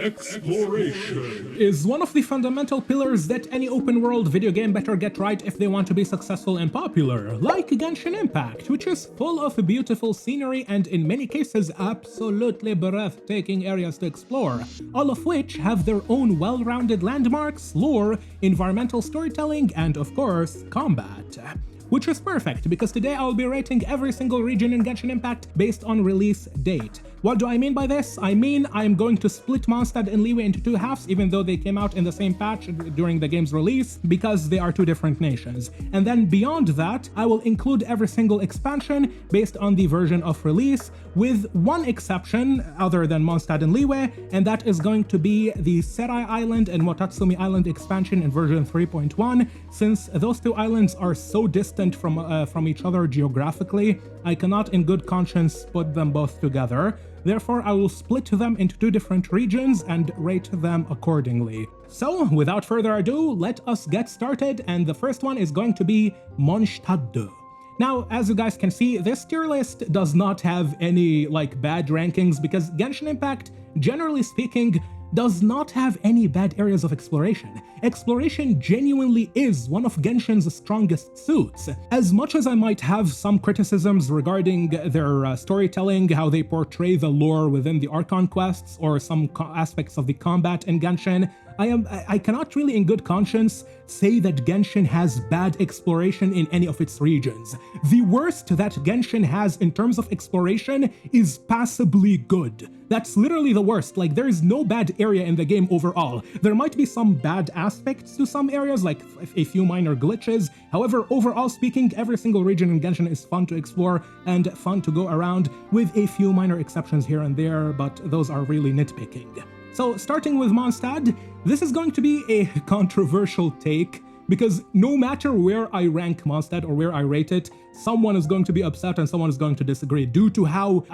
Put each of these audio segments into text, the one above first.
Exploration is one of the fundamental pillars that any open-world video game better get right if they want to be successful and popular, like Genshin Impact, which is full of beautiful scenery and in many cases absolutely breathtaking areas to explore, all of which have their own well-rounded landmarks, lore, environmental storytelling, and of course, combat. Which is perfect, because today I'll be rating every single region in Genshin Impact based on release date. What do I mean by this? I mean I'm going to split Mondstadt and Liyue into two halves, even though they came out in the same patch during the game's release, because they are two different nations. And then beyond that, I will include every single expansion based on the version of release, with one exception other than Mondstadt and Liyue, and that is going to be the Serai Island and Watatsumi Island expansion in version 3.1, since those two islands are so distant from each other geographically, I cannot in good conscience put them both together. Therefore, I will split them into two different regions and rate them accordingly. So, without further ado, let us get started, and the first one is going to be Mondstadt. Now, as you guys can see, this tier list does not have any, bad rankings, because Genshin Impact, generally speaking, does not have any bad areas of exploration. Exploration genuinely is one of Genshin's strongest suits. As much as I might have some criticisms regarding their storytelling, how they portray the lore within the Archon quests, or some aspects of the combat in Genshin, I cannot really in good conscience say that Genshin has bad exploration in any of its regions. The worst that Genshin has in terms of exploration is passably good. That's literally the worst. There is no bad area in the game overall. There might be some bad aspects to some areas, like a few minor glitches. However, overall speaking, every single region in Genshin is fun to explore and fun to go around, with a few minor exceptions here and there, but those are really nitpicking. So, starting with Mondstadt, this is going to be a controversial take, because no matter where I rank Mondstadt or where I rate it, someone is going to be upset and someone is going to disagree due to how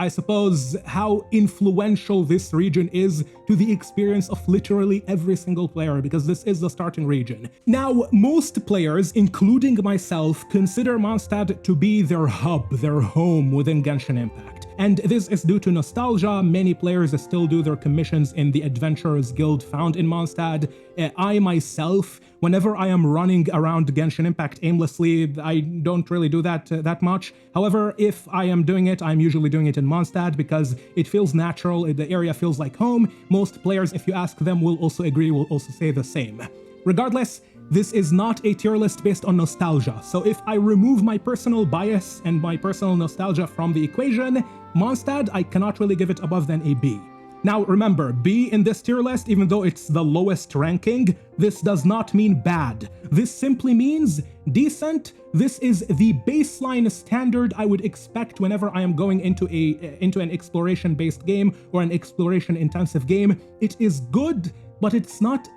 influential this region is to the experience of literally every single player, because this is the starting region. Now, most players, including myself, consider Mondstadt to be their hub, their home within Genshin Impact. And this is due to nostalgia. Many players still do their commissions in the Adventurers Guild found in Mondstadt. I myself, whenever I am running around Genshin Impact aimlessly, I don't really do that much. However, if I am doing it, I'm usually doing it in Mondstadt because it feels natural, the area feels like home. Most players, if you ask them, will also agree, will also say the same. Regardless, this is not a tier list based on nostalgia, so if I remove my personal bias and my personal nostalgia from the equation, Mondstadt, I cannot really give it above than a B. Now remember, B in this tier list, even though it's the lowest ranking, this does not mean bad. This simply means decent. This is the baseline standard I would expect whenever I am going into an exploration-based game or an exploration-intensive game. It is good, but it's not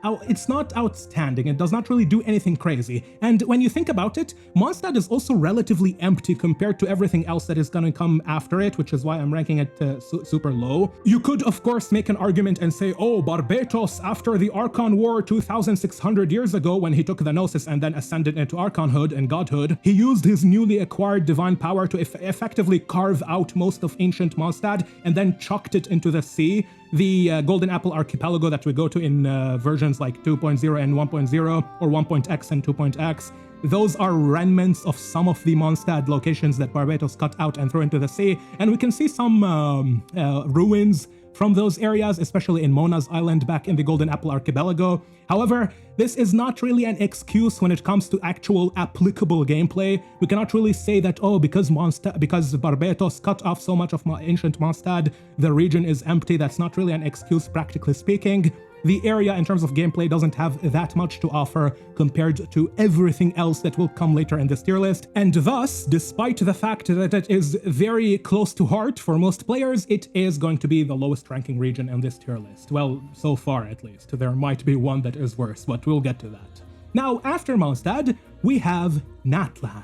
outstanding. It does not really do anything crazy. And when you think about it, Mondstadt is also relatively empty compared to everything else that is gonna come after it, which is why I'm ranking it super low. You could, of course, make an argument and say, oh, Barbatos, after the Archon War 2,600 years ago, when he took the Gnosis and then ascended into Archonhood and Godhood, he used his newly acquired divine power to effectively carve out most of ancient Mondstadt and then chucked it into the sea. The Golden Apple Archipelago that we go to in versions like 2.0 and 1.0, or 1.x and 2.x, those are remnants of some of the Mondstadt locations that Barbatos cut out and threw into the sea, and we can see some ruins from those areas, especially in Mona's Island back in the Golden Apple Archipelago. However, this is not really an excuse when it comes to actual applicable gameplay. We cannot really say that, oh, because Barbatos cut off so much of ancient Mondstadt, the region is empty. That's not really an excuse, practically speaking. The area in terms of gameplay doesn't have that much to offer compared to everything else that will come later in this tier list, and thus, despite the fact that it is very close to heart for most players, it is going to be the lowest ranking region in this tier list. Well, so far at least. There might be one that is worse, but we'll get to that. Now, after Mondstadt, we have Natlan.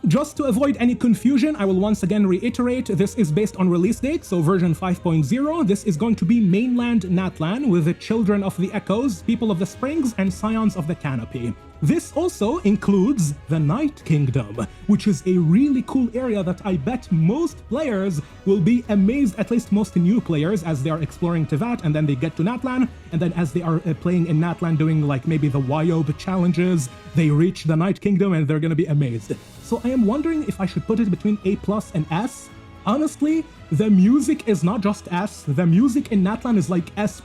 Just to avoid any confusion, I will once again reiterate, this is based on release date, so version 5.0. This is going to be mainland Natlan with the Children of the Echoes, People of the Springs, and Scions of the Canopy. This also includes the Night Kingdom, which is a really cool area that I bet most players will be amazed, at least most new players, as they are exploring Teyvat and then they get to Natlan, and then as they are playing in Natlan doing like maybe the Wyob challenges, they reach the Night Kingdom and they're gonna be amazed. So I am wondering if I should put it between A+ and S. Honestly, the music is not just S, the music in Natlan is like S++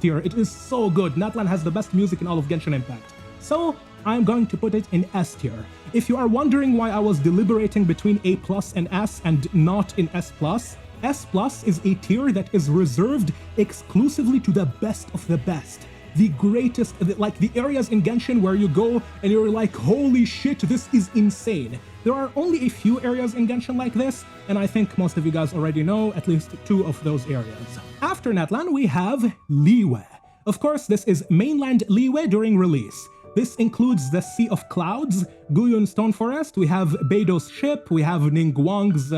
tier. It is so good. Natlan has the best music in all of Genshin Impact. So I'm going to put it in S tier. If you are wondering why I was deliberating between A+ and S and not in S+, S+ is a tier that is reserved exclusively to the best of the best. The greatest, like the areas in Genshin where you go and you're like, holy shit, this is insane. There are only a few areas in Genshin like this, and I think most of you guys already know at least 2 of those areas. After Natlan, we have Liyue. Of course, this is mainland Liyue during release. This includes the Sea of Clouds, Guyun Stone Forest, we have Beido's Ship, we have Ningguang's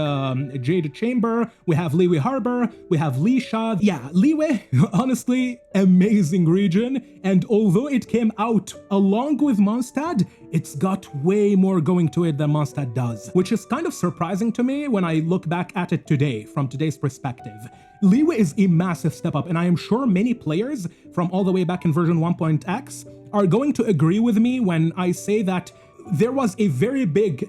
Jade Chamber, we have Liyue Harbor, we have Lisha. Yeah, Liyue, honestly, amazing region, and although it came out along with Mondstadt, it's got way more going to it than Mondstadt does, which is kind of surprising to me when I look back at it today, from today's perspective. Liyue is a massive step up, and I am sure many players from all the way back in version 1.x are going to agree with me when I say that there was a very big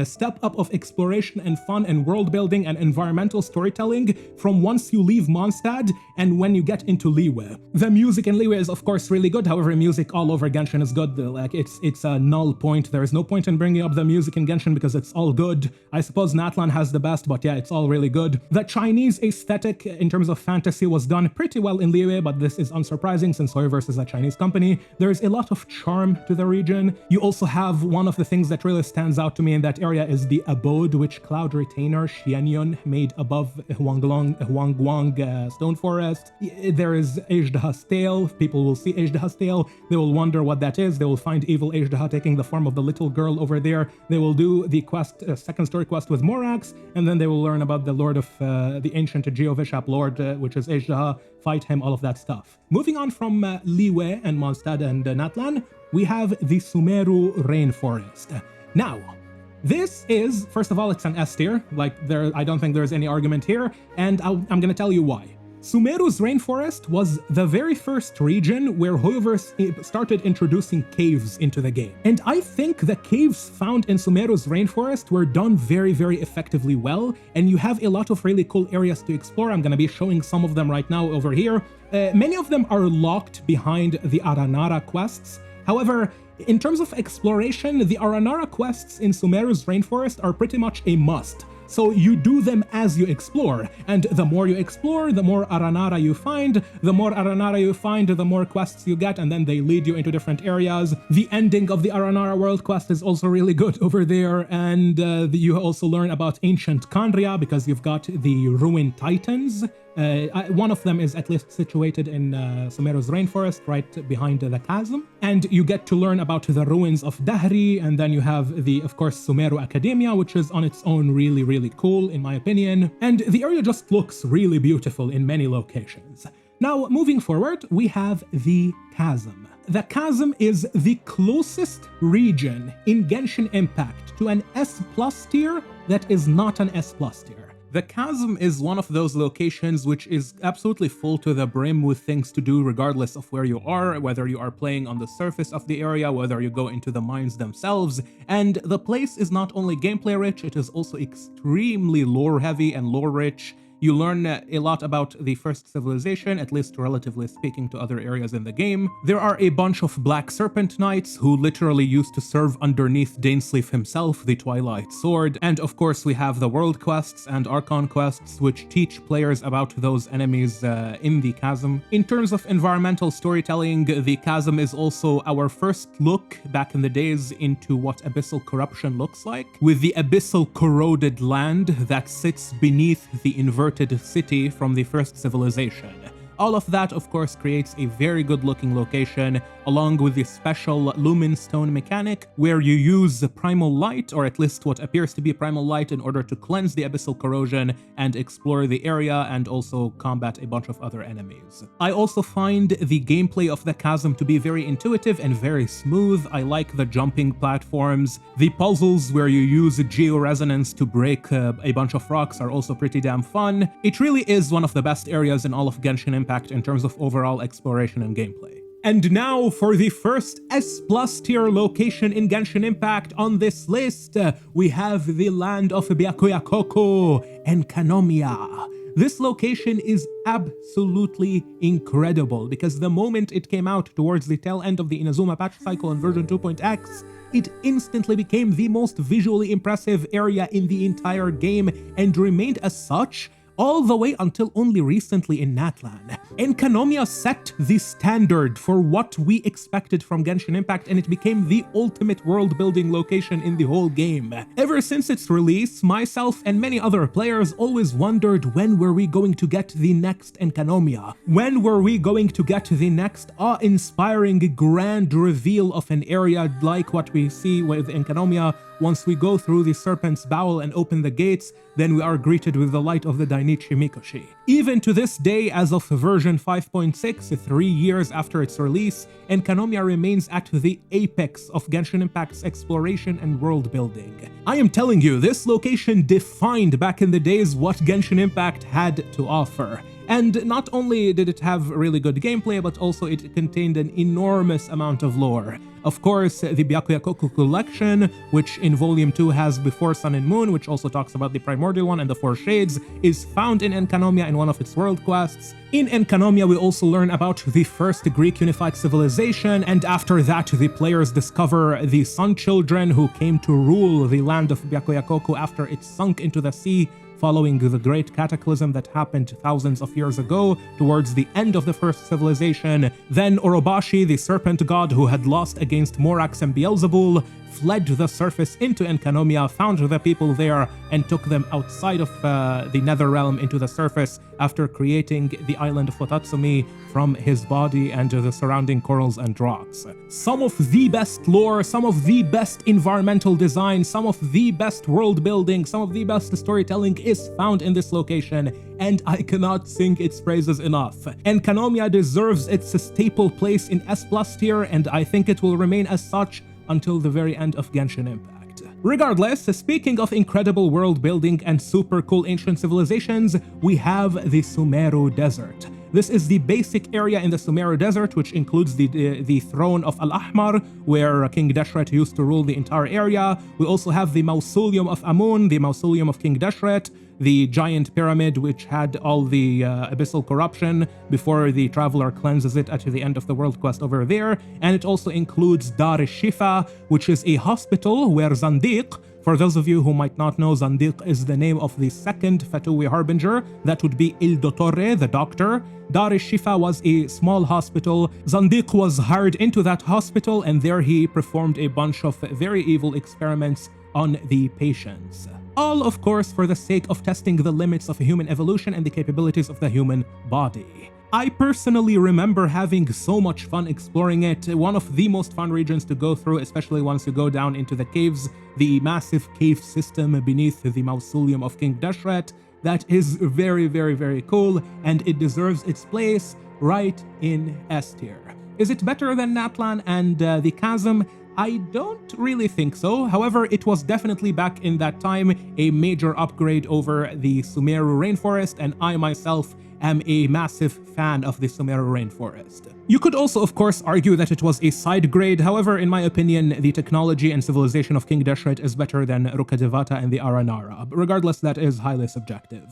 step up of exploration and fun and world building and environmental storytelling from once you leave Mondstadt and when you get into Liyue. The music in Liyue is of course really good, however music all over Genshin is good. Like it's a null point. There is no point in bringing up the music in Genshin because it's all good. I suppose Natlan has the best, but yeah, it's all really good. The Chinese aesthetic in terms of fantasy was done pretty well in Liyue, but this is unsurprising since Hoyoverse is a Chinese company. There's a lot of charm to the region. You also have one of the things that really stands out to me in that area is the abode which Cloud Retainer Xianyun made above Huangguang Stone Forest. There is Ajdaha's Tail. People will see Ajdaha's Tail. They will wonder what that is. They will find evil Ajdaha taking the form of the little girl over there. They will do the quest, second story quest with Morax, and then they will learn about the Lord of the ancient Geovishap Lord, which is Ajdaha, fight him, all of that stuff. Moving on from Liyue and Mondstadt and Natlan, we have the Sumeru Rainforest. Now, this is, first of all, it's an S tier. Like, I don't think there's any argument here, and I'm gonna tell you why. Sumeru's Rainforest was the very first region where Hoyoverse started introducing caves into the game. And I think the caves found in Sumeru's Rainforest were done very, very effectively well, and you have a lot of really cool areas to explore. I'm gonna be showing some of them right now over here. Many of them are locked behind the Aranara quests. However, in terms of exploration, the Aranara quests in Sumeru's Rainforest are pretty much a must. So you do them as you explore, and the more you explore, the more Aranara you find, the more Aranara you find, the more quests you get, and then they lead you into different areas. The ending of the Aranara world quest is also really good over there, and you also learn about ancient Kandria because you've got the Ruined Titans. One of them is at least situated in Sumeru's Rainforest, right behind the chasm. And you get to learn about the ruins of Dahri, and then you have the, of course, Sumeru Academia, which is on its own really, really cool, in my opinion. And the area just looks really beautiful in many locations. Now, moving forward, we have the Chasm. The Chasm is the closest region in Genshin Impact to an S+ tier that is not an S+ tier. The Chasm is one of those locations which is absolutely full to the brim with things to do regardless of where you are, whether you are playing on the surface of the area, whether you go into the mines themselves, and the place is not only gameplay rich, it is also extremely lore heavy and lore rich. You learn a lot about the first civilization, at least relatively speaking to other areas in the game. There are a bunch of Black Serpent Knights who literally used to serve underneath Dainsleif himself, the Twilight Sword. And of course we have the world quests and Archon quests, which teach players about those enemies in the Chasm. In terms of environmental storytelling, the Chasm is also our first look back in the days into what abyssal corruption looks like, with the abyssal corroded land that sits beneath the inverted city from the first civilization. All of that, of course, creates a very good looking location, along with the special lumen stone mechanic, where you use primal light, or at least what appears to be primal light, in order to cleanse the abyssal corrosion and explore the area and also combat a bunch of other enemies. I also find the gameplay of the chasm to be very intuitive and very smooth. I like the jumping platforms. The puzzles where you use georesonance to break a bunch of rocks are also pretty damn fun. It really is one of the best areas in all of Genshin Impact in terms of overall exploration and gameplay. And now for the first S+ tier location in Genshin Impact on this list, we have the land of Byakuya-Koko and Kanomiya. This location is absolutely incredible because the moment it came out towards the tail end of the Inazuma patch cycle in version 2.x, it instantly became the most visually impressive area in the entire game and remained as such all the way until only recently in Natlan. And Kanomiya set the standard for what we expected from Genshin Impact, and it became the ultimate world-building location in the whole game. Ever since its release, myself and many other players always wondered, when were we going to get the next Enkanomiya? When were we going to get the next awe-inspiring grand reveal of an area like what we see with Enkanomiya? Once we go through the Serpent's Bowel and open the gates, then we are greeted with the light of the Dainichi Mikoshi. Even to this day, as of version 5.6, 3 years after its release, Enkanomiya remains at the apex of Genshin Impact's exploration and world building. I am telling you, this location defined back in the days what Genshin Impact had to offer. And not only did it have really good gameplay, but also it contained an enormous amount of lore. Of course, the Byakuya-Koko collection, which in Volume 2 has Before Sun and Moon, which also talks about the Primordial One and the Four Shades, is found in Enkanomiya in one of its world quests. In Enkanomiya, we also learn about the first Greek unified civilization, and after that, the players discover the Sun Children who came to rule the land of Byakuya-Koko after it sunk into the sea following the great cataclysm that happened thousands of years ago towards the end of the first civilization. Then Orobashi, the serpent god who had lost against Morax and Beelzebul, fled to the surface into Enkanomiya, found the people there, and took them outside of the Nether Realm into the surface after creating the island of Watatsumi from his body and the surrounding corals and rocks. Some of the best lore, some of the best environmental design, some of the best world building, some of the best storytelling is found in this location, and I cannot sing its praises enough. Enkanomiya deserves its staple place in S+ tier, and I think it will remain as such until the very end of Genshin Impact. Regardless, speaking of incredible world building and super cool ancient civilizations, we have the Sumeru Desert. This is the basic area in the Sumeru Desert, which includes the throne of Al-Ahmar, where King Deshret used to rule the entire area. We also have the Mausoleum of Amun, the Mausoleum of King Deshret, the giant pyramid which had all the abyssal corruption before the traveler cleanses it at the end of the world quest over there. And it also includes Dar Shifa, which is a hospital where Zandiq, for those of you who might not know, Zandiq is the name of the second Fatui Harbinger. That would be Il Dottore, the doctor. Dar Shifa was a small hospital. Zandiq was hired into that hospital, and there he performed a bunch of very evil experiments on the patients. All, of course, for the sake of testing the limits of human evolution and the capabilities of the human body. I personally remember having so much fun exploring it. One of the most fun regions to go through, especially once you go down into the caves, the massive cave system beneath the Mausoleum of King Deshret. That is very, very, very cool, and it deserves its place right in S tier. Is it better than Natlan and the Chasm? I don't really think so. However, it was definitely back in that time a major upgrade over the Sumeru Rainforest, and I myself am a massive fan of the Sumeru Rainforest. You could also, of course, argue that it was a side grade. However, in my opinion, the technology and civilization of King Deshret is better than Rukkhadevata and the Aranara. But regardless, that is highly subjective.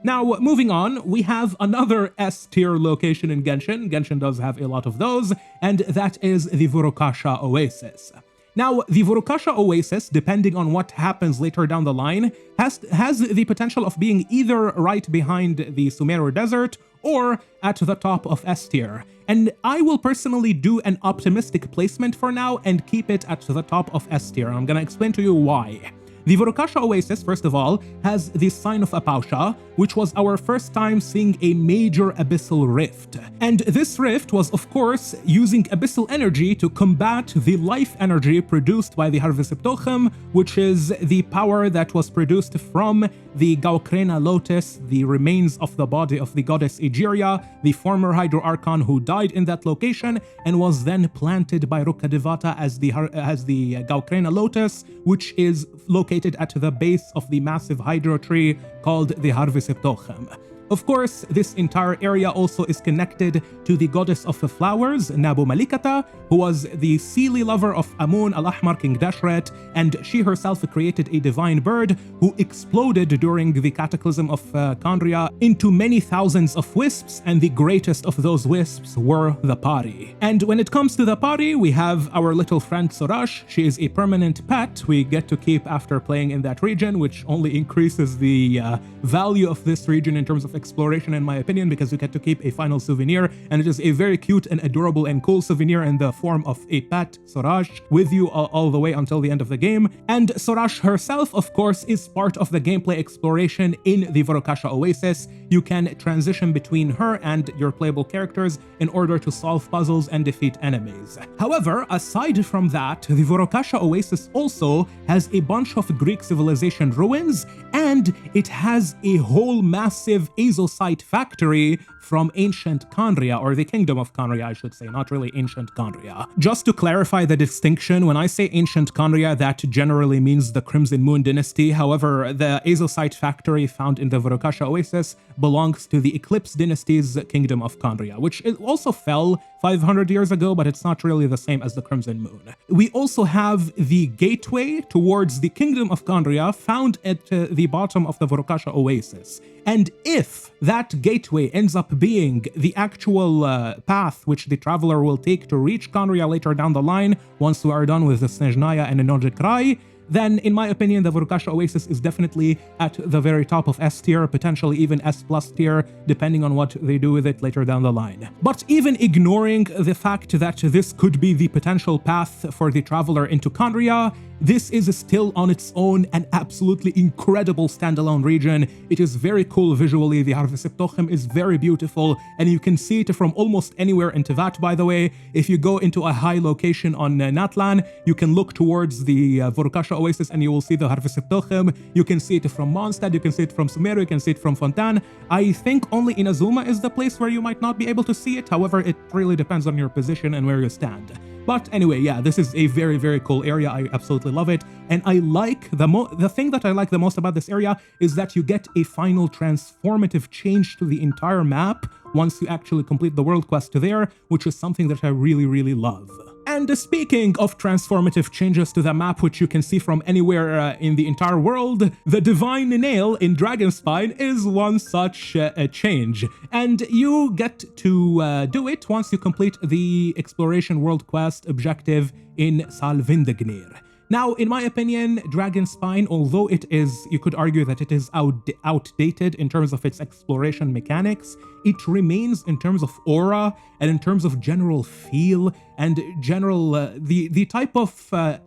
Now, moving on, we have another S-tier location in Genshin. Genshin does have a lot of those, and that is the Vurukasha Oasis. Now, the Vurukasha Oasis, depending on what happens later down the line, has the potential of being either right behind the Sumeru Desert or at the top of S tier. And I will personally do an optimistic placement for now and keep it at the top of S tier. I'm gonna explain to you why. The Vorokasha Oasis, first of all, has the Sign of Apausha, which was our first time seeing a major abyssal rift. And this rift was, of course, using abyssal energy to combat the life energy produced by the Harvisiptochem, which is the power that was produced from the Gaukrena Lotus, the remains of the body of the goddess Egeria, the former Hydro Archon who died in that location and was then planted by Rukkhadevata as the Gaukrena Lotus, which is located at the base of the massive hydro tree called the Harvisiptochem. Of course, this entire area also is connected to the goddess of the flowers, Nabu Malikata, who was the Seelie lover of Amun al-Ahmar King Dashret, and she herself created a divine bird who exploded during the cataclysm of Kandria into many thousands of wisps, and the greatest of those wisps were the Pari. And when it comes to the Pari, we have our little friend Sorash. She is a permanent pet we get to keep after playing in that region, which only increases the value of this region in terms of exploration, in my opinion, because you get to keep a final souvenir, and it is a very cute and adorable and cool souvenir in the form of a pet, Sorash, with you all the way until the end of the game. And Sorash herself, of course, is part of the gameplay exploration in the Vorokasha Oasis. You can transition between her and your playable characters in order to solve puzzles and defeat enemies. However, aside from that, the Vorokasha Oasis also has a bunch of Greek civilization ruins, and it has a whole massive azosite factory from ancient Kandria, or the kingdom of Kandria, I should say, not really ancient Kandria. Just to clarify the distinction, when I say ancient Kandria, that generally means the Crimson Moon dynasty. However, the azosite factory found in the Vorokasha Oasis belongs to the Eclipse dynasty's kingdom of Kandria, which also fell 500 years ago, but it's not really the same as the Crimson Moon. We also have the gateway towards the kingdom of Kandria found at the bottom of the Vorokasha Oasis. And if that gateway ends up being the actual path which the traveler will take to reach Kandria later down the line, once we are done with the Snezhnaya and the Nodekrai, then in my opinion, the Vorokasha Oasis is definitely at the very top of S tier, potentially even S plus tier, depending on what they do with it later down the line. But even ignoring the fact that this could be the potential path for the traveler into Kandria, this is still on its own an absolutely incredible standalone region. It is very cool visually, the Harvisiptochem is very beautiful, and you can see it from almost anywhere in Teyvat, by the way. If you go into a high location on Natlan, you can look towards the Vorokasha Oasis and you will see the Harvisiptochem. You can see it from Mondstadt, you can see it from Sumeru, you can see it from Fontaine. I think only Inazuma is the place where you might not be able to see it. However, it really depends on your position and where you stand. But anyway, yeah, this is a very, very cool area. I absolutely love it. And I like the thing that I like the most about this area is that you get a final transformative change to the entire map once you actually complete the world quest there, which is something that I really, really love. And speaking of transformative changes to the map, which you can see from anywhere in the entire world, the Divine Nail in Dragonspine is one such change. And you get to do it once you complete the Exploration World Quest objective in Salvindagnir. Now, in my opinion, Dragonspine, although it is, you could argue that it is outdated in terms of its exploration mechanics, it remains in terms of aura and in terms of general feel and general, the type of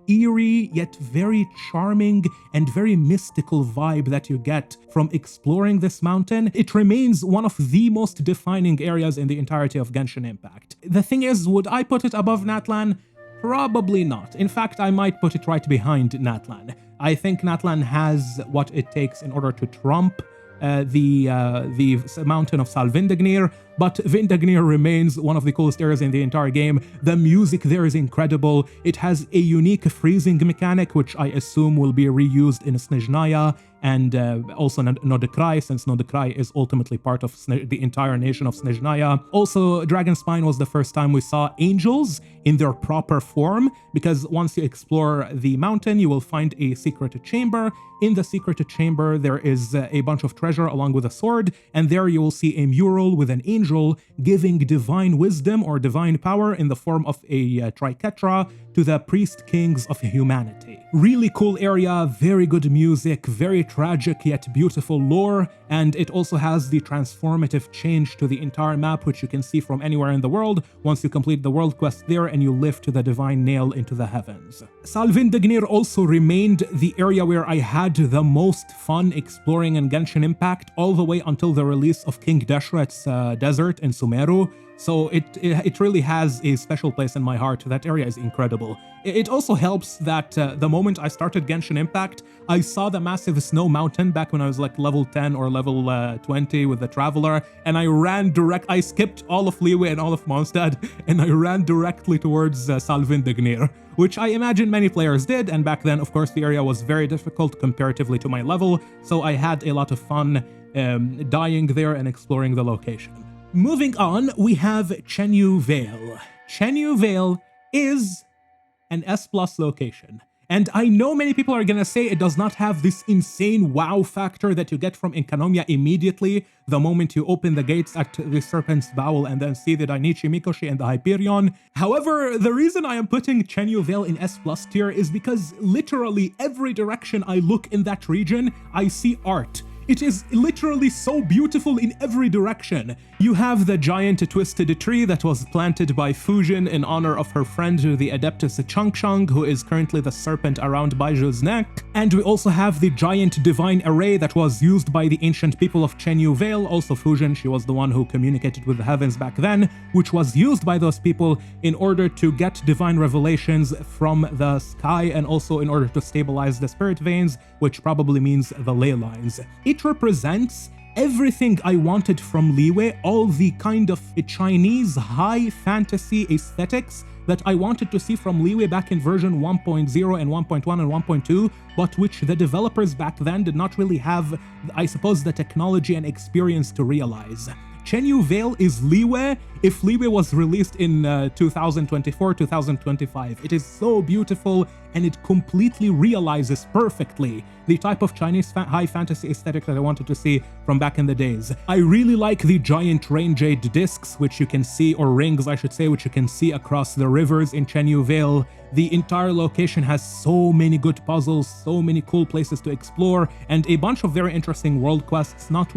eerie yet very charming and very mystical vibe that you get from exploring this mountain. It remains one of the most defining areas in the entirety of Genshin Impact. The thing is, would I put it above Natlan? Probably not. In fact, I might put it right behind Natlan. I think Natlan has what it takes in order to trump the mountain of Salvindagnir, but Vindagnir remains one of the coolest areas in the entire game. The music there is incredible. It has a unique freezing mechanic, which I assume will be reused in Snezhnaya and also Nodekrai, since Nodekrai is ultimately part of the entire nation of Snezhnaya. Also, Dragonspine was the first time we saw angels in their proper form, because once you explore the mountain, you will find a secret chamber. In the secret chamber, there is a bunch of treasure along with a sword, and there you will see a mural with an angel angel giving divine wisdom or divine power in the form of a triquetra to the priest kings of humanity. Really cool area, very good music, very tragic yet beautiful lore, and it also has the transformative change to the entire map, which you can see from anywhere in the world once you complete the world quest there and you lift the divine nail into the heavens. Salvindignir also remained the area where I had the most fun exploring in Genshin Impact all the way until the release of King Deshret's desert in Sumeru. So it really has a special place in my heart. That area is incredible. It also helps that the moment I started Genshin Impact, I saw the massive snow mountain back when I was like level 10 or level 20 with the Traveler, and I skipped all of Liyue and all of Mondstadt, and I ran directly towards Salvindignir, which I imagine many players did, and back then, of course, the area was very difficult comparatively to my level, so I had a lot of fun dying there and exploring the location. Moving on, we have Chenyu Vale. Chenyu Vale is an S+ location. And I know many people are gonna say it does not have this insane wow factor that you get from Enkanomiya immediately the moment you open the gates at the Serpent's Bowel and then see the Dainichi Mikoshi and the Hyperion. However, the reason I am putting Chenyu Vale in S+ tier is because literally every direction I look in that region, I see art. It is literally so beautiful in every direction. You have the giant twisted tree that was planted by Fujin in honor of her friend, the Adeptus Changchang, who is currently the serpent around Baiju's neck. And we also have the giant divine array that was used by the ancient people of Chenyu Vale. Also Fujin, she was the one who communicated with the heavens back then, which was used by those people in order to get divine revelations from the sky and also in order to stabilize the spirit veins, which probably means the ley lines. It represents everything I wanted from Liyue, all the kind of Chinese high fantasy aesthetics that I wanted to see from Liyue back in version 1.0 and 1.1 and 1.2, but which the developers back then did not really have, I suppose, the technology and experience to realize. Chenyu Vale is Liyue if Liyue was released in 2024, 2025. It is so beautiful and it completely realizes perfectly the type of Chinese high fantasy aesthetic that I wanted to see from back in the days. I really like the giant rain jade discs, which you can see, or rings I should say, which you can see across the rivers in Chenyu Vale. The entire location has so many good puzzles, so many cool places to explore, and a bunch of very interesting world quests, not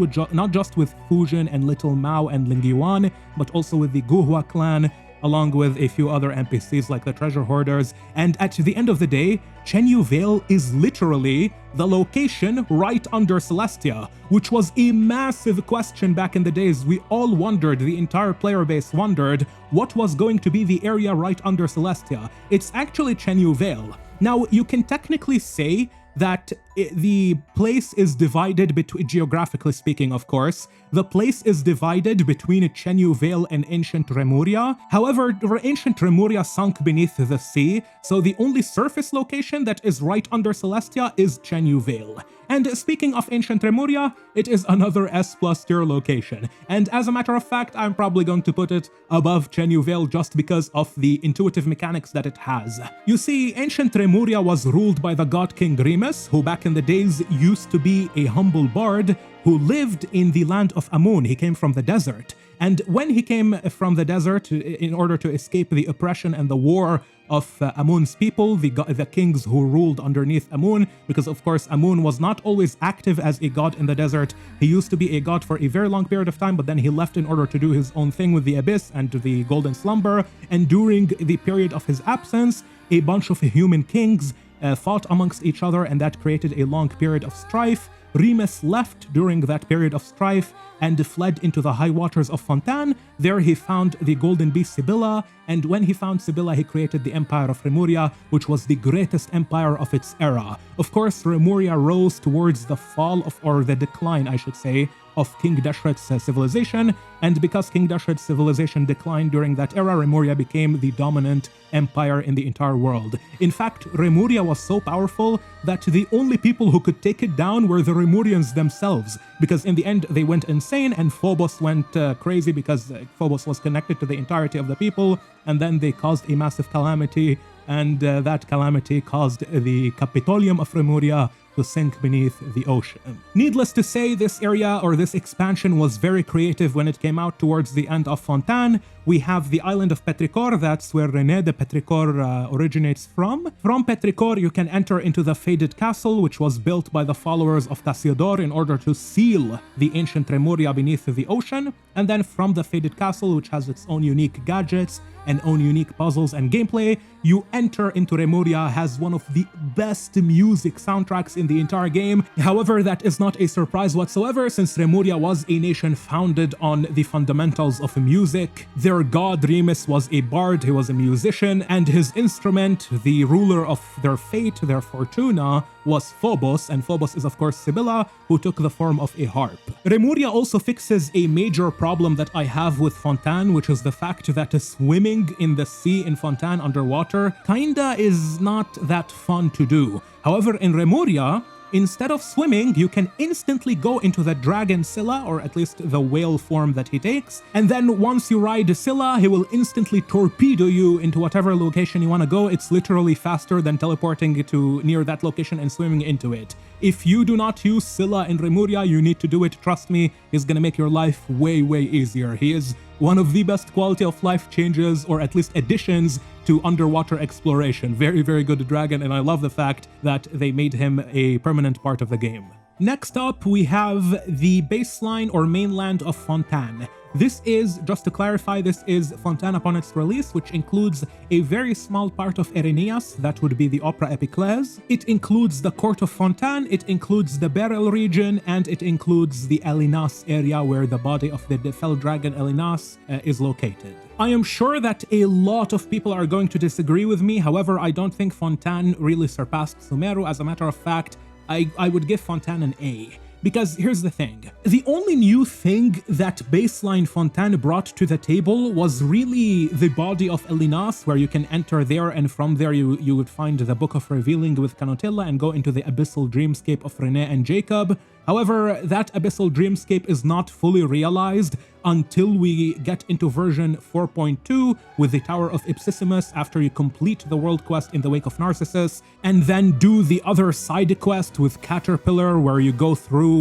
just with Fujin and Little Mao and Lingyuan, but also with the Guhua clan, along with a few other NPCs like the treasure hoarders. And at the end of the day, Chenyu Vale is literally the location right under Celestia, which was a massive question back in the days. We all wondered, the entire player base wondered, what was going to be the area right under Celestia. It's actually Chenyu Vale. Now, you can technically say that the place is divided between, geographically speaking, of course, the place is divided between Chenyu Vale and ancient Remuria. However, ancient Remuria sunk beneath the sea, so the only surface location that is right under Celestia is Chenyu Vale. And speaking of ancient Remuria, it is another S+ tier location. And as a matter of fact, I'm probably going to put it above Chenyu Vale just because of the intuitive mechanics that it has. You see, ancient Remuria was ruled by the god King Remus, who back in the days used to be a humble bard who lived in the land of Amun. He came from the desert. And when he came from the desert in order to escape the oppression and the war of Amun's people, the kings who ruled underneath Amun, because of course Amun was not always active as a god in the desert. He used to be a god for a very long period of time, but then he left in order to do his own thing with the Abyss and the Golden Slumber. And during the period of his absence, a bunch of human kings fought amongst each other, and that created a long period of strife. Remus left during that period of strife and fled into the high waters of Fontaine. There he found the golden beast Sibylla, and when he found Sibylla, he created the Empire of Remuria, which was the greatest empire of its era. Of course, Remuria rose towards the fall of, or the decline, I should say, of King Deshret's civilization, and because King Deshret's civilization declined during that era, Remuria became the dominant empire in the entire world. In fact, Remuria was so powerful that the only people who could take it down were the Remurians themselves, because in the end they went insane and Phobos went crazy because Phobos was connected to the entirety of the people, and then they caused a massive calamity, and that calamity caused the Capitolium of Remuria, to sink beneath the ocean. Needless to say, this area or this expansion was very creative when it came out towards the end of Fontaine. We have the island of Petrichor, that's where René de Petrichor originates from. From Petrichor, you can enter into the Faded Castle, which was built by the followers of Cassiodor in order to seal the ancient Remuria beneath the ocean. And then from the Faded Castle, which has its own unique gadgets and own unique puzzles and gameplay, you enter into Remuria, has one of the best music soundtracks in the entire game. However, that is not a surprise whatsoever, since Remuria was a nation founded on the fundamentals of music. Their god Remus was a bard, he was a musician, and his instrument, the ruler of their fate, their fortuna, was Phobos, and Phobos is of course Sibylla, who took the form of a harp. Remuria also fixes a major problem that I have with Fontaine, which is the fact that swimming in the sea in Fontaine underwater kinda is not that fun to do. However, in Remuria, instead of swimming, you can instantly go into the dragon Scylla, or at least the whale form that he takes, and then once you ride Scylla, he will instantly torpedo you into whatever location you want to go. It's literally faster than teleporting to near that location and swimming into it. If you do not use Scylla in Remuria, you need to do it. Trust me, it's gonna make your life way easier. He is one of the best quality of life changes, or at least additions, to underwater exploration. Very good dragon, and I love the fact that they made him a permanent part of the game. Next up, we have the baseline or mainland of Fontaine. This is, just to clarify, this is Fontaine upon its release, which includes a very small part of Erinias, that would be the Opera Epiclese. It includes the Court of Fontaine, it includes the Beryl region, and it includes the Elinas area where the body of the fell dragon Elinas is located. I am sure that a lot of people are going to disagree with me, however, I don't think Fontaine really surpassed Sumeru. As a matter of fact, I would give Fontaine an A. Because here's the thing, the only new thing that baseline Fontaine brought to the table was really the body of Elinas, where you can enter there, and from there you would find the Book of Revealing with Canotilla and go into the abyssal dreamscape of René and Jacob. However, that abyssal dreamscape is not fully realized until we get into version 4.2 with the Tower of Ipsissimus, after you complete the world quest in the Wake of Narcissus, and then do the other side quest with Caterpillar, where you go through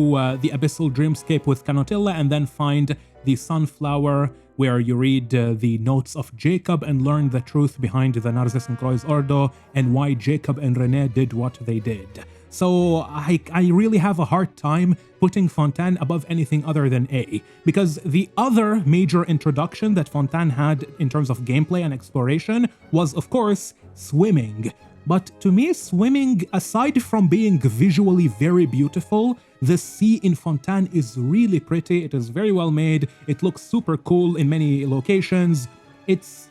the abyssal dreamscape with Canotilla and then find the Sunflower, where you read the notes of Jacob and learn the truth behind the Narcissenkreuz Ordo and why Jacob and René did what they did. So I really have a hard time putting Fontaine above anything other than A, because the other major introduction that Fontaine had in terms of gameplay and exploration was, of course, swimming. But to me, swimming, aside from being visually very beautiful, the sea in Fontaine is really pretty, it is very well made, it looks super cool in many locations. It's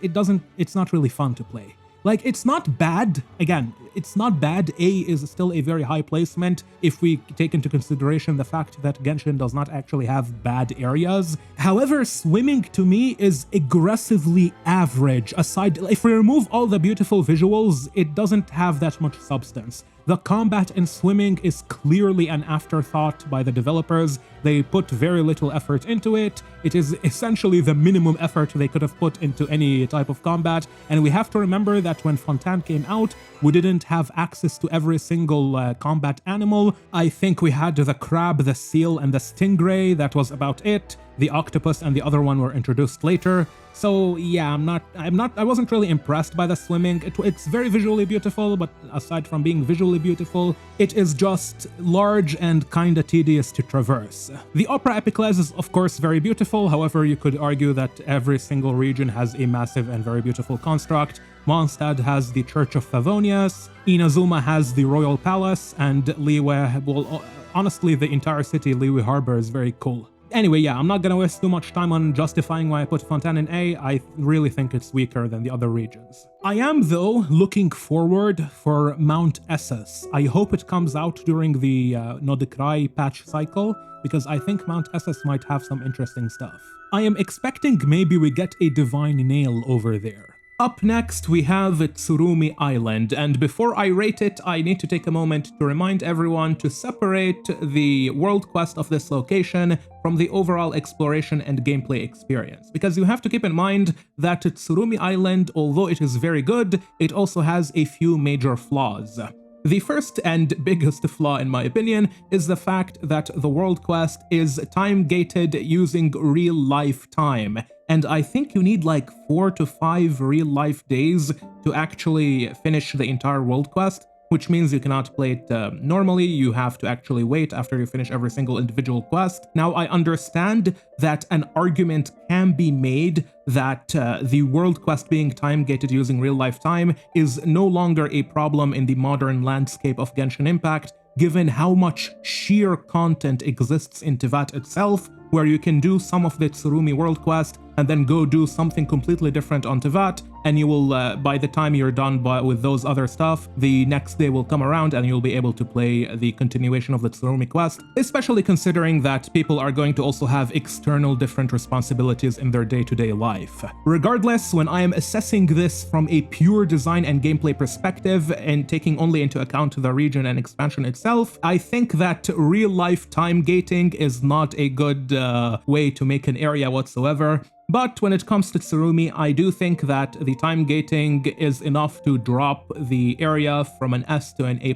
not really fun to play. Like, it's not bad. Again, it's not bad. A is still a very high placement if we take into consideration the fact that Genshin does not actually have bad areas. However, swimming to me is aggressively average. Aside, if we remove all the beautiful visuals, it doesn't have that much substance. The combat in swimming is clearly an afterthought by the developers. They put very little effort into it. It is essentially the minimum effort they could have put into any type of combat. And we have to remember that when Fontaine came out, we didn't have access to every single combat animal. I think we had the crab, the seal, and the stingray. That was about it. The octopus and the other one were introduced later. So yeah, I wasn't really impressed by the swimming. It's very visually beautiful, but aside from being visually beautiful, it is just large and kinda tedious to traverse. The Opera Epiclese is of course very beautiful, however you could argue that every single region has a massive and very beautiful construct. Mondstadt has the Church of Favonius, Inazuma has the Royal Palace, and Liyue, well, honestly the entire city, Liyue Harbor, is very cool. Anyway, yeah, I'm not gonna waste too much time on justifying why I put Fontaine in A. I really think it's weaker than the other regions. I am, though, looking forward for Mount Essus. I hope it comes out during the Nodekrai patch cycle, because I think Mount Essus might have some interesting stuff. I am expecting maybe we get a Divine Nail over there. Up next, we have Tsurumi Island, and before I rate it, I need to take a moment to remind everyone to separate the world quest of this location from the overall exploration and gameplay experience, because you have to keep in mind that Tsurumi Island, although it is very good, it also has a few major flaws. The first and biggest flaw, in my opinion, is the fact that the world quest is time-gated using real-life time. And I think you need like 4 to 5 real-life days to actually finish the entire world quest, which means you cannot play it normally. You have to actually wait after you finish every single individual quest. Now, I understand that an argument can be made that the world quest being time-gated using real-life time is no longer a problem in the modern landscape of Genshin Impact, given how much sheer content exists in Teyvat itself, where you can do some of the Tsurumi world quest and then go do something completely different on Teyvat, and you will, by the time you're done with those other stuff, the next day will come around and you'll be able to play the continuation of the Tsurumi quest, especially considering that people are going to also have external different responsibilities in their day-to-day life. Regardless, when I am assessing this from a pure design and gameplay perspective and taking only into account the region and expansion itself, I think that real-life time gating is not a good way to make an area whatsoever. But when it comes to Tsurumi, I do think that the time gating is enough to drop the area from an S to an A+.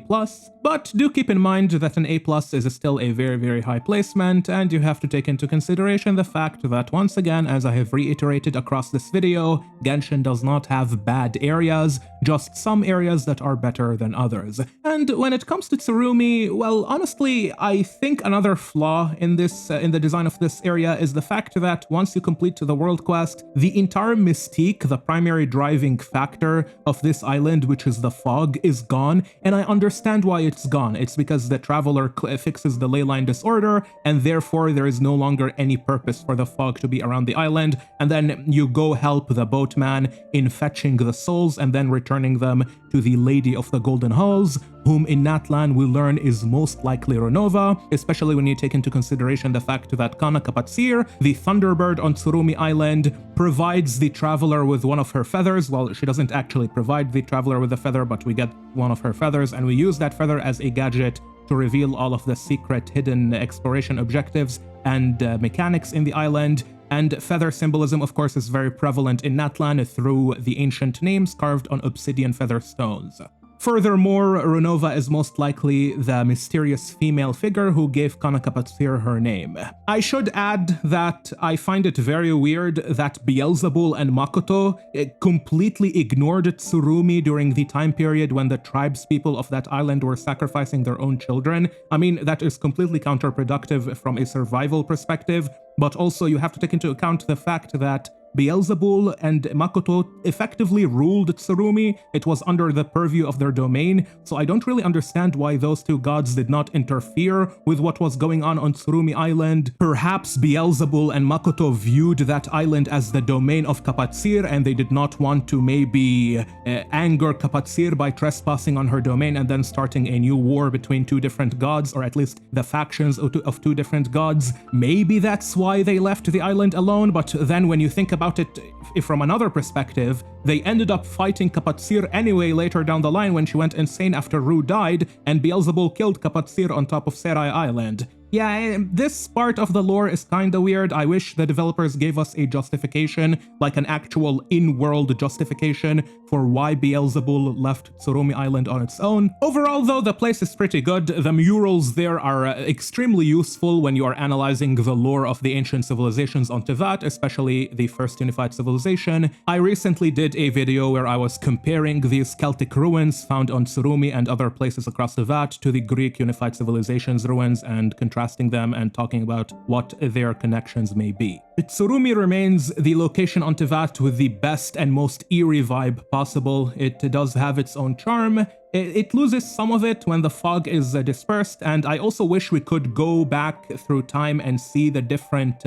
But do keep in mind that an A+ is still a very, very high placement, and you have to take into consideration the fact that, once again, as I have reiterated across this video, Genshin does not have bad areas, just some areas that are better than others. And when it comes to Tsurumi, well, honestly, I think another flaw in this, in the design of this area is the fact that once you complete the world quest, the entire mystique, the primary driving factor of this island, which is the fog, is gone, and I understand why it's gone. It's because the traveler fixes the leyline disorder, and therefore there is no longer any purpose for the fog to be around the island, and then you go help the boatman in fetching the souls and then returning them to the Lady of the Golden Halls, whom in Natlan we learn is most likely Renova, especially when you take into consideration the fact that Kana Kapatsir, the Thunderbird on Tsurumi Island, provides the traveler with one of her feathers. Well, she doesn't actually provide the traveler with a feather, but we get one of her feathers, and we use that feather as a gadget to reveal all of the secret hidden exploration objectives and mechanics in the island. And feather symbolism, of course, is very prevalent in Natlan through the ancient names carved on obsidian feather stones. Furthermore, Renova is most likely the mysterious female figure who gave Kana Kapatsir her name. I should add that I find it very weird that Beelzebul and Makoto completely ignored Tsurumi during the time period when the tribespeople of that island were sacrificing their own children. I mean, that is completely counterproductive from a survival perspective, but also you have to take into account the fact that Beelzebul and Makoto effectively ruled Tsurumi. It was under the purview of their domain, so I don't really understand why those two gods did not interfere with what was going on Tsurumi Island. Perhaps Beelzebul and Makoto viewed that island as the domain of Kapatsir, and they did not want to maybe anger Kapatsir by trespassing on her domain and then starting a new war between two different gods, or at least the factions of two different gods. Maybe that's why they left the island alone, but then when you think about it from another perspective, they ended up fighting Kapatsir anyway later down the line when she went insane after Rue died, and Beelzebul killed Kapatsir on top of Serai Island. Yeah, this part of the lore is kinda weird. I wish the developers gave us a justification, like an actual in-world justification for why Beelzebul left Tsurumi Island on its own. Overall though, the place is pretty good. The murals there are extremely useful when you are analyzing the lore of the ancient civilizations on Teyvat, especially the first unified civilization. I recently did a video where I was comparing these Celtic ruins found on Tsurumi and other places across Teyvat to the Greek unified civilization's ruins and contrasting them and talking about what their connections may be. Tsurumi remains the location on Teyvat with the best and most eerie vibe possible. It does have its own charm. It loses some of it when the fog is dispersed, and I also wish we could go back through time and see the different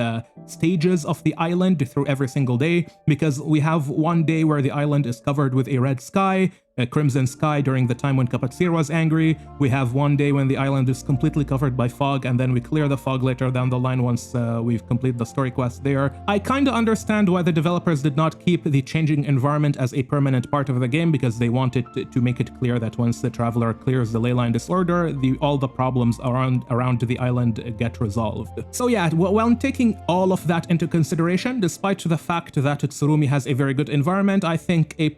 stages of the island through every single day, because we have one day where the island is covered with a red sky, a crimson sky during the time when Kapatsir was angry. We have one day when the island is completely covered by fog, and then we clear the fog later down the line once we've completed the story quest there. I kinda understand why the developers did not keep the changing environment as a permanent part of the game, because they wanted to make it clear that once the traveler clears the leyline disorder, all the problems around the island get resolved. So yeah, while taking all of that into consideration, despite the fact that Tsurumi has a very good environment, I think A+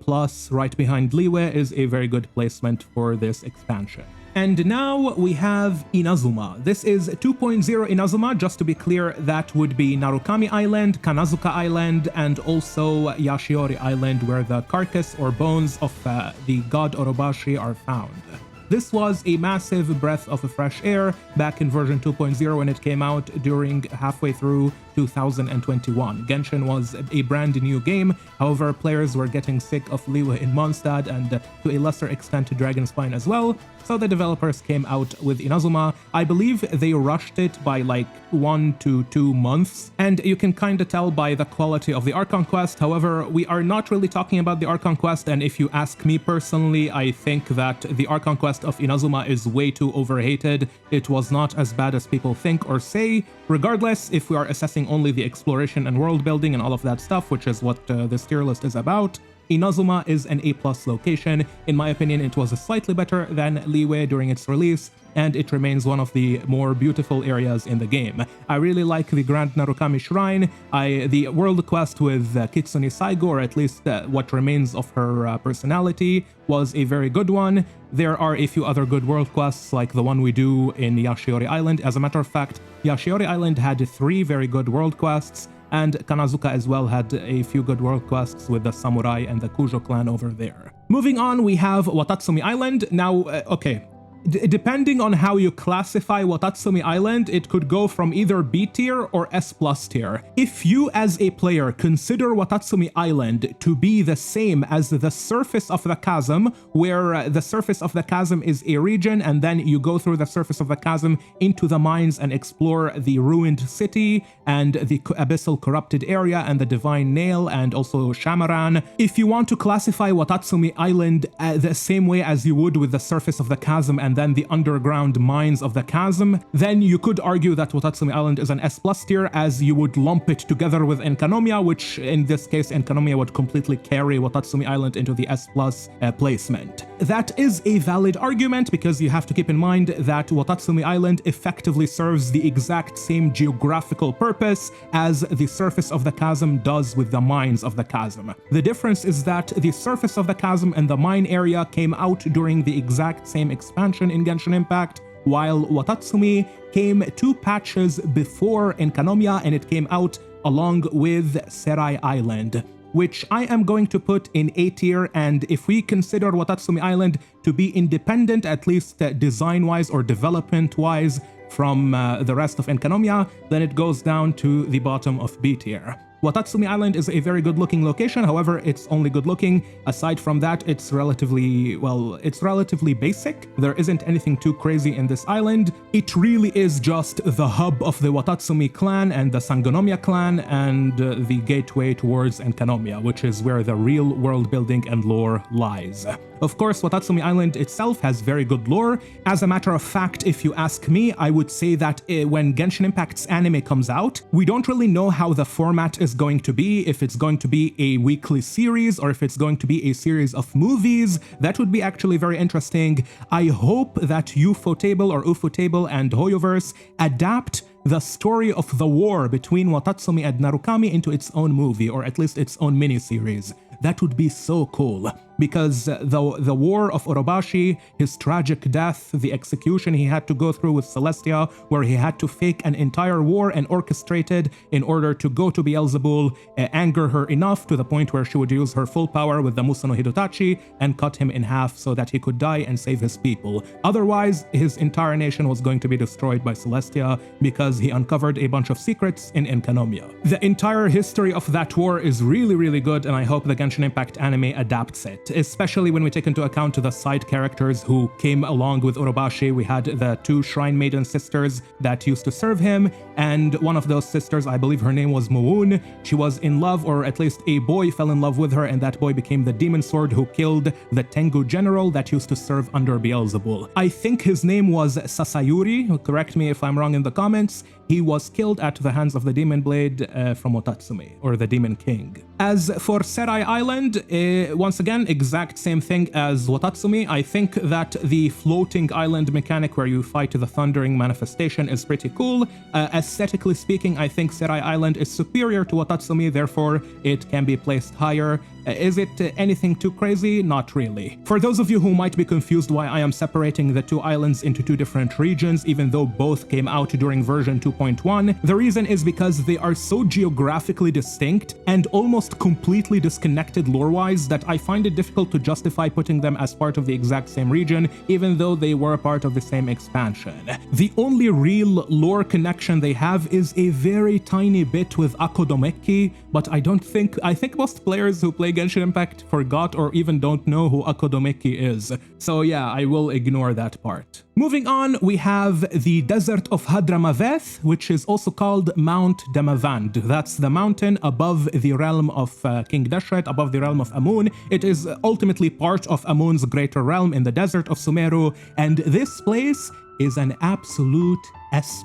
right behind Liyue Liyue is a very good placement for this expansion. And now we have Inazuma. This is 2.0 Inazuma. Just to be clear, that would be Narukami Island, Kanazuka Island, and also Yashiori Island, where the carcass or bones of the god Orobashi are found. This was a massive breath of fresh air back in version 2.0 when it came out during halfway through 2021. Genshin was a brand new game, however players were getting sick of Liyue in Mondstadt and to a lesser extent Dragonspine as well, so the developers came out with Inazuma. I believe they rushed it by like 1 to 2 months, and you can kinda tell by the quality of the Archon Quest. However, we are not really talking about the Archon Quest, and if you ask me personally, I think that the Archon Quest of Inazuma is way too overhated. It was not as bad as people think or say. Regardless, if we are assessing only the exploration and world building and all of that stuff, which is what this tier list is about, Inazuma is an A+ location. In my opinion, it was slightly better than Liyue during its release, and it remains one of the more beautiful areas in the game. I really like the Grand Narukami Shrine. The world quest with Kitsune Saigo, or at least what remains of her personality, was a very good one. There are a few other good world quests, like the one we do in Yashiori Island. As a matter of fact, Yashiori Island had 3 very good world quests, and Kanazuka as well had a few good world quests with the samurai and the Kujo clan over there. Moving on, we have Watatsumi Island. Now, okay, depending on how you classify Watatsumi Island, it could go from either B tier or S+ tier. If you as a player consider Watatsumi Island to be the same as the surface of the chasm, where the surface of the chasm is a region and then you go through the surface of the chasm into the mines and explore the ruined city and the abyssal corrupted area and the divine nail and also Shamaran. If you want to classify Watatsumi Island the same way as you would with the surface of the chasm and then the underground mines of the chasm, then you could argue that Watatsumi Island is an S+ tier, as you would lump it together with Enkanomiya, which in this case Enkanomiya would completely carry Watatsumi Island into the S+ placement. That is a valid argument, because you have to keep in mind that Watatsumi Island effectively serves the exact same geographical purpose as the surface of the chasm does with the mines of the chasm. The difference is that the surface of the chasm and the mine area came out during the exact same expansion in Genshin Impact, while Watatsumi came 2 patches before Enkanomiya, and it came out along with Serai Island, which I am going to put in A tier. And if we consider Watatsumi Island to be independent, at least design-wise or development-wise, from the rest of Enkanomiya, then it goes down to the bottom of B tier. Watatsumi Island is a very good-looking location, however, it's only good-looking. Aside from that, it's relatively basic. There isn't anything too crazy in this island. It really is just the hub of the Watatsumi clan and the Sangonomiya clan and the gateway towards Enkanomiya, which is where the real world building and lore lies. Of course, Watatsumi Island itself has very good lore. As a matter of fact, if you ask me, I would say that when Genshin Impact's anime comes out, we don't really know how the format is going to be, if it's going to be a weekly series or if it's going to be a series of movies. That would be actually very interesting. I hope that Ufotable or Ufotable and Hoyoverse adapt the story of the war between Watatsumi and Narukami into its own movie, or at least its own miniseries. That would be so cool, because the war of Orobashi, his tragic death, the execution he had to go through with Celestia, where he had to fake an entire war and orchestrate it in order to go to Beelzebul, anger her enough to the point where she would use her full power with the Musa no Hidotachi and cut him in half so that he could die and save his people. Otherwise, his entire nation was going to be destroyed by Celestia because he uncovered a bunch of secrets in Enkanomiya. The entire history of that war is really, really good, and I hope the Genshin Impact anime adapts it, especially when we take into account the side characters who came along with Orobashi. We had the 2 Shrine Maiden sisters that used to serve him, and one of those sisters, I believe her name was Moon, she was in love, or at least a boy fell in love with her, and that boy became the demon sword who killed the Tengu general that used to serve under Beelzebul. I think his name was Sasayuri, correct me if I'm wrong in the comments. He was killed at the hands of the Demon Blade from Watatsumi, or the Demon King. As for Serai Island, once again, exact same thing as Watatsumi. I think that the floating island mechanic where you fight the thundering manifestation is pretty cool. Aesthetically speaking, I think Serai Island is superior to Watatsumi, therefore it can be placed higher. Is it anything too crazy? Not really. For those of you who might be confused why I am separating the two islands into two different regions, even though both came out during version 2.1, the reason is because they are so geographically distinct and almost completely disconnected lore-wise that I find it difficult to justify putting them as part of the exact same region, even though they were part of the same expansion. The only real lore connection they have is a very tiny bit with Akodomeki, but I think most players who play Genshin Impact forgot or even don't know who Akodomeki is. So yeah, I will ignore that part. Moving on, we have the desert of Hadramaveth, which is also called Mount Damavand. That's the mountain above the realm of King Deshret, above the realm of Amun. It is ultimately part of Amun's greater realm in the desert of Sumeru, and this place is an absolute S+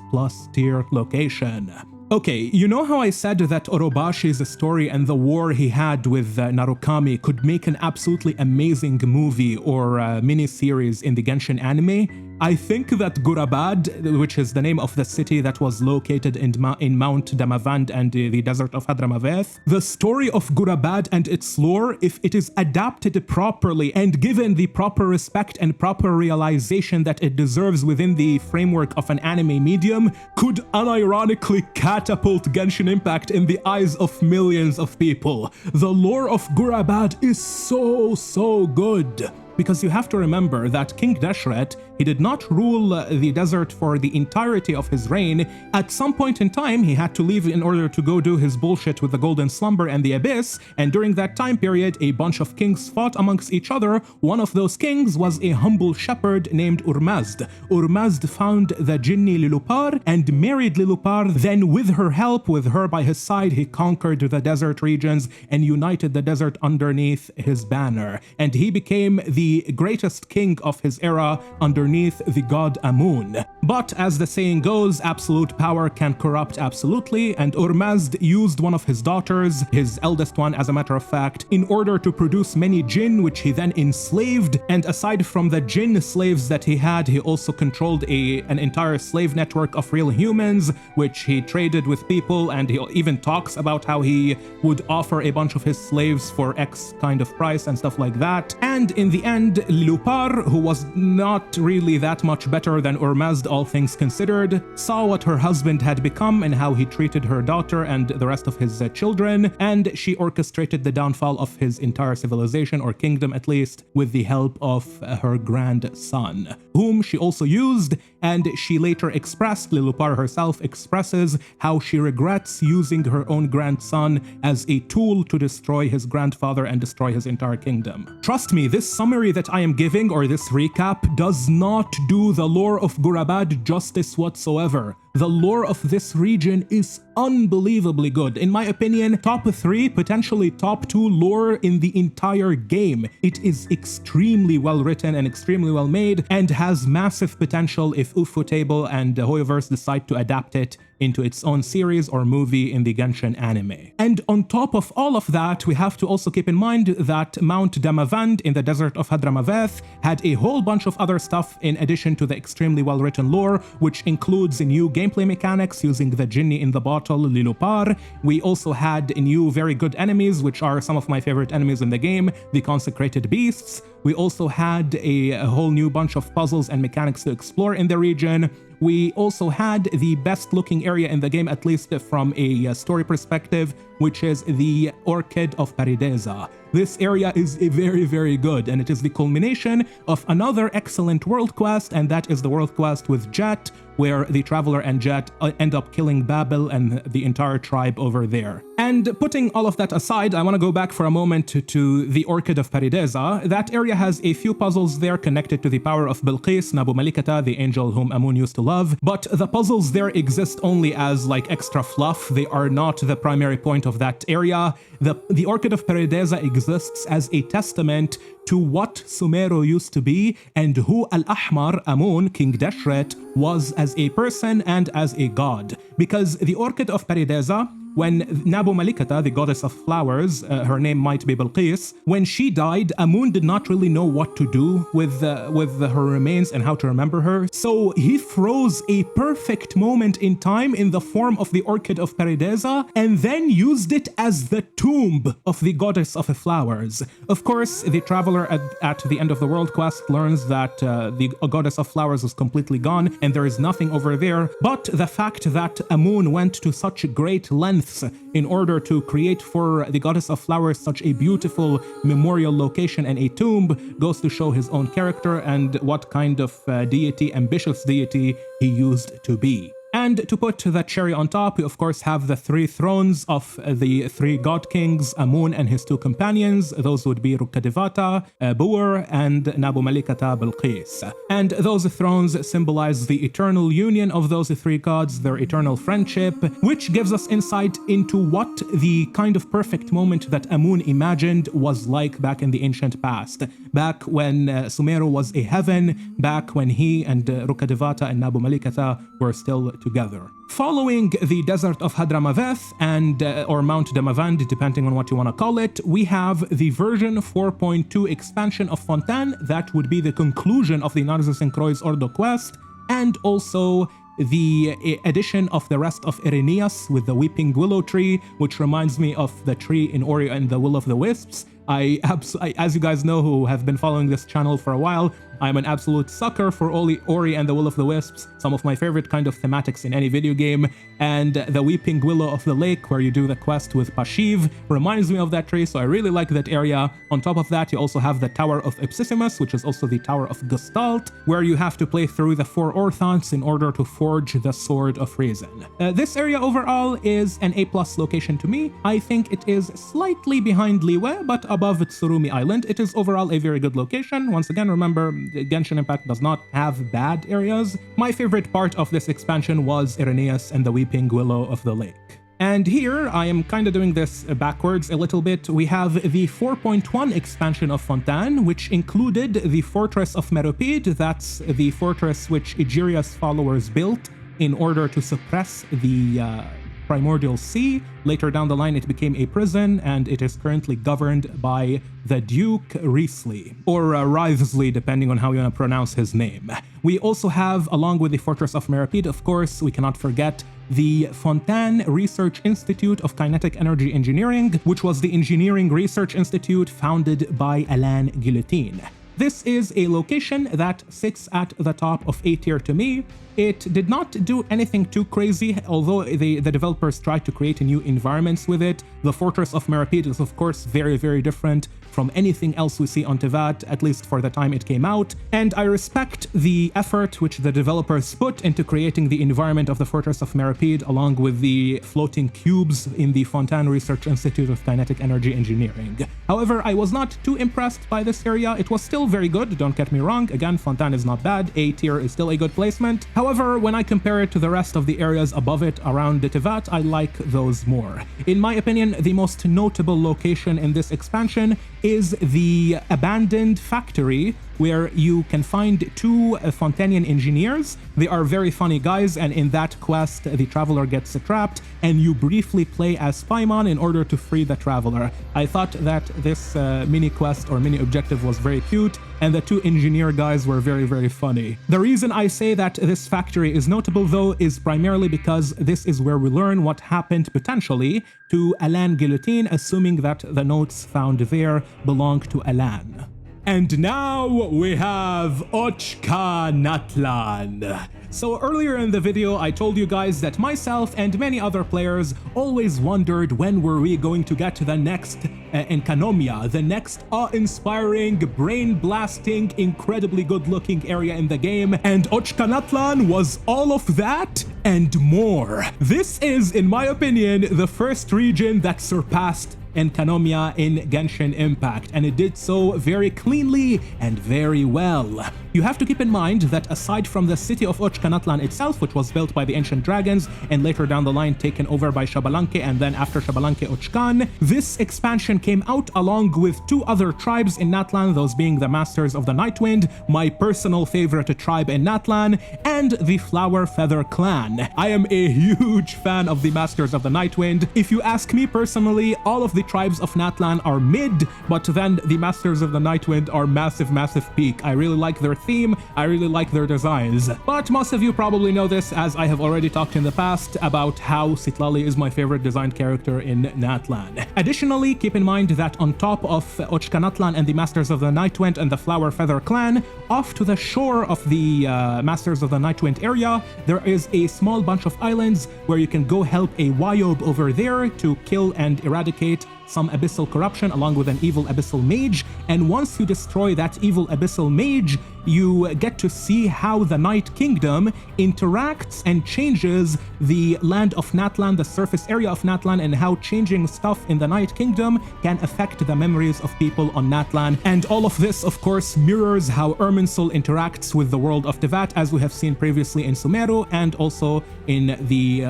tier location. Okay, you know how I said that Orobashi's story and the war he had with Narukami could make an absolutely amazing movie or mini-series in the Genshin anime? I think that Gurabad, which is the name of the city that was located in Mount Damavand and the desert of Hadramaveth, the story of Gurabad and its lore, if it is adapted properly and given the proper respect and proper realization that it deserves within the framework of an anime medium, could unironically catapult Genshin Impact in the eyes of millions of people. The lore of Gurabad is so good. Because you have to remember that King Deshret, he did not rule the desert for the entirety of his reign. At some point in time, he had to leave in order to go do his bullshit with the Golden Slumber and the Abyss, and during that time period, a bunch of kings fought amongst each other. One of those kings was a humble shepherd named Urmazd. Urmazd found the Jinni Lilupar and married Lilupar, then with her help, with her by his side, he conquered the desert regions and united the desert underneath his banner, and he became the greatest king of his era underneath the god Amun. But as the saying goes, absolute power can corrupt absolutely, and Urmazd used one of his daughters, his eldest one as a matter of fact, in order to produce many jinn, which he then enslaved. And aside from the jinn slaves that he had, he also controlled an entire slave network of real humans, which he traded with people, and he even talks about how he would offer a bunch of his slaves for X kind of price and stuff like that. And in the end, Lilupar, who was not really that much better than Urmazd, all things considered, saw what her husband had become and how he treated her daughter and the rest of his children, and she orchestrated the downfall of his entire civilization, or kingdom at least, with the help of her grandson, whom she also used, and she later expressed, Lilupar herself expresses, how she regrets using her own grandson as a tool to destroy his grandfather and destroy his entire kingdom. Trust me, this summary that I am giving, or this recap, does not do the lore of Gurabad justice whatsoever. The lore of this region is unbelievably good. In my opinion, top 3, potentially top 2 lore in the entire game. It is extremely well written and extremely well made, and has massive potential if Ufotable and Hoyoverse decide to adapt it into its own series or movie in the Genshin anime. And on top of all of that, we have to also keep in mind that Mount Damavand in the desert of Hadramaveth had a whole bunch of other stuff in addition to the extremely well-written lore, which includes new gameplay mechanics using the Jinni in the bottle, Lilupar. We also had new very good enemies, which are some of my favorite enemies in the game, the Consecrated Beasts. We also had a whole new bunch of puzzles and mechanics to explore in the region. We also had the best looking area in the game, at least from a story perspective, which is the Orchid of Paridesa. This area is very good, and it is the culmination of another excellent world quest, and that is the world quest with Jet, where the Traveler and Jet end up killing Babel and the entire tribe over there. And putting all of that aside, I want to go back for a moment to the Orchid of Paridesa. That area has a few puzzles there connected to the power of Bilqis, Nabu Malikata, the angel whom Amun used to love, but the puzzles there exist only as like extra fluff. They are not the primary point of that area. The Orchid of Paridesa exists as a testament to what Sumeru used to be and who Al-Ahmar, Amun, King Deshret, was as a person and as a god. Because the Orchid of Paridesa When Nabu Malikata, the goddess of flowers, her name might be Bilqis, when she died, Amun did not really know what to do with her remains and how to remember her. So he froze a perfect moment in time in the form of the orchid of Paradisa and then used it as the tomb of the goddess of flowers. Of course, the traveler at the end of the world quest learns that the goddess of flowers is completely gone and there is nothing over there, but the fact that Amun went to such great lengths in order to create for the goddess of flowers such a beautiful memorial location and a tomb goes to show his own character and what kind of deity, ambitious deity he used to be. And to put the cherry on top, we of course have the three thrones of the three god kings, Amun and his two companions. Those would be Rukkhadevata, Bur, and Nabu Malikata Bilqis. And those thrones symbolize the eternal union of those three gods, their eternal friendship, which gives us insight into what the kind of perfect moment that Amun imagined was like back in the ancient past. Back when Sumeru was a heaven, back when he and Rukkhadevata and Nabu Malikata were still together. Following the desert of Hadramaveth and or Mount Damavand, depending on what you want to call it, we have the version 4.2 expansion of Fontaine. That would be the conclusion of the Narcissus and Croix Ordo quest, and also the addition of the rest of Irenaeus with the Weeping Willow tree, which reminds me of the tree in Ori and the Will of the Wisps. As you guys know who have been following this channel for a while, I'm an absolute sucker for Ori and the Will of the Wisps, some of my favorite kind of thematics in any video game, and the Weeping Willow of the Lake, where you do the quest with Pashiv, reminds me of that tree, so I really like that area. On top of that, you also have the Tower of Ipsissimus, which is also the Tower of Gestalt, where you have to play through the 4 Orthants in order to forge the Sword of Reason. This area overall is an A+ location to me. I think it is slightly behind Liyue, but above Tsurumi Island. It is overall a very good location. Once again, remember, Genshin Impact does not have bad areas. My favorite part of this expansion was Irenaeus and the Weeping Willow of the Lake. And here, I am kind of doing this backwards a little bit. We have the 4.1 expansion of Fontaine, which included the Fortress of Meropide. That's the fortress which Egeria's followers built in order to suppress the Primordial Sea. Later down the line, it became a prison, and it is currently governed by the Duke Wriothesley, or Wriothesley, depending on how you want to pronounce his name. We also have, along with the Fortress of Meropide, of course, we cannot forget the Fontaine Research Institute of Kinetic Energy Engineering, which was the engineering research institute founded by Alain Guillotine. This is a location that sits at the top of A tier to me. It did not do anything too crazy, although the developers tried to create new environments with it. The Fortress of Meropide is of course very, very different from anything else we see on Teyvat, at least for the time it came out, and I respect the effort which the developers put into creating the environment of the Fortress of Meropide, along with the floating cubes in the Fontaine Research Institute of Kinetic Energy Engineering. However, I was not too impressed by this area. It was still very good, don't get me wrong. Again, Fontaine is not bad, A tier is still a good placement. However, when I compare it to the rest of the areas above it around the Teyvat, I like those more. In my opinion, the most notable location in this expansion is the abandoned factory, where you can find 2 Fontanian engineers. They are very funny guys, and in that quest, the traveler gets trapped, and you briefly play as Paimon in order to free the traveler. I thought that this mini quest or mini objective was very cute, and the 2 engineer guys were very, very funny. The reason I say that this factory is notable, though, is primarily because this is where we learn what happened potentially to Alain Guillotine, assuming that the notes found there belong to Alain. And now we have Ochkanatlan. So earlier in the video, I told you guys that myself and many other players always wondered when were we going to get to the next Enkanomia, the next awe-inspiring, brain-blasting, incredibly good-looking area in the game, and Ochkanatlan was all of that and more. This is, in my opinion, the first region that surpassed Enkanomiya in Genshin Impact, and it did so very cleanly and very well. You have to keep in mind that aside from the city of Ochkanatlan itself, which was built by the ancient dragons and later down the line taken over by Xabalanque, and then after Xabalanque Ochkan, this expansion came out along with two other tribes in Natlan, those being the Masters of the Nightwind, my personal favorite tribe in Natlan, and the Flower Feather clan. I am a huge fan of the Masters of the Nightwind. If you ask me personally, all of the tribes of Natlan are mid, but then the Masters of the Nightwind are massive peak. I really like their theme, I really like their designs. But most of you probably know this, as I have already talked in the past about how Citlali is my favorite designed character in Natlan. Additionally, keep in mind that on top of Ochkanatlan and the Masters of the Nightwind and the Flower Feather clan, off to the shore of the Masters of the Nightwind area, there is a small bunch of islands where you can go help a Wyob over there to kill and eradicate some abyssal corruption along with an evil abyssal mage, and once you destroy that evil abyssal mage, you get to see how the Night Kingdom interacts and changes the land of Natlan, the surface area of Natlan, and how changing stuff in the Night Kingdom can affect the memories of people on Natlan. And all of this, of course, mirrors how Irminsul interacts with the world of Teyvat, as we have seen previously in Sumeru and also in the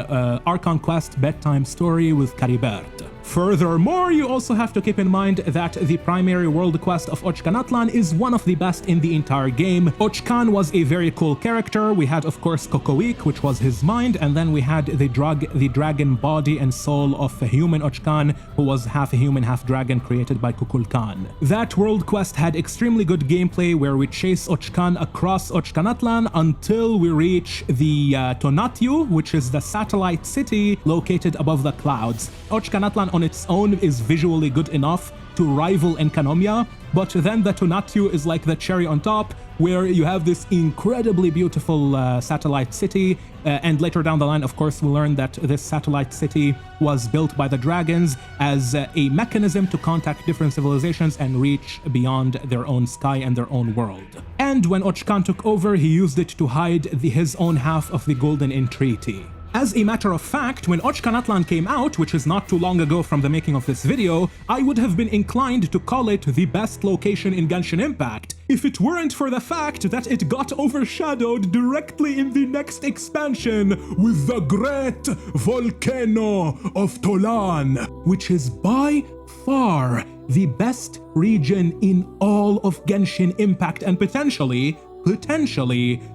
Archon Quest bedtime story with Caribert. Furthermore, you also have to keep in mind that the primary world quest of Ochkanatlan is one of the best in the entire game. Ochkan was a very cool character. We had, of course, Kokoik, which was his mind, and then we had the dragon body and soul of a human Ochkan, who was half a human, half dragon, created by Kukulkan. That world quest had extremely good gameplay where we chase Ochkan across Ochkanatlan until we reach the Tonatiuh, which is the satellite city located above the clouds. Ochkanatlan on its own is visually good enough to rival Enkanomiya, but then the Tonatiuh is like the cherry on top, where you have this incredibly beautiful satellite city, and later down the line, of course, we learn that this satellite city was built by the dragons as a mechanism to contact different civilizations and reach beyond their own sky and their own world. And when Ochkan took over, he used it to hide his own half of the Golden Entreaty. As a matter of fact, when Ochkanatlan came out, which is not too long ago from the making of this video, I would have been inclined to call it the best location in Genshin Impact, if it weren't for the fact that it got overshadowed directly in the next expansion with the Great Volcano of Tolan, which is by far the best region in all of Genshin Impact and potentially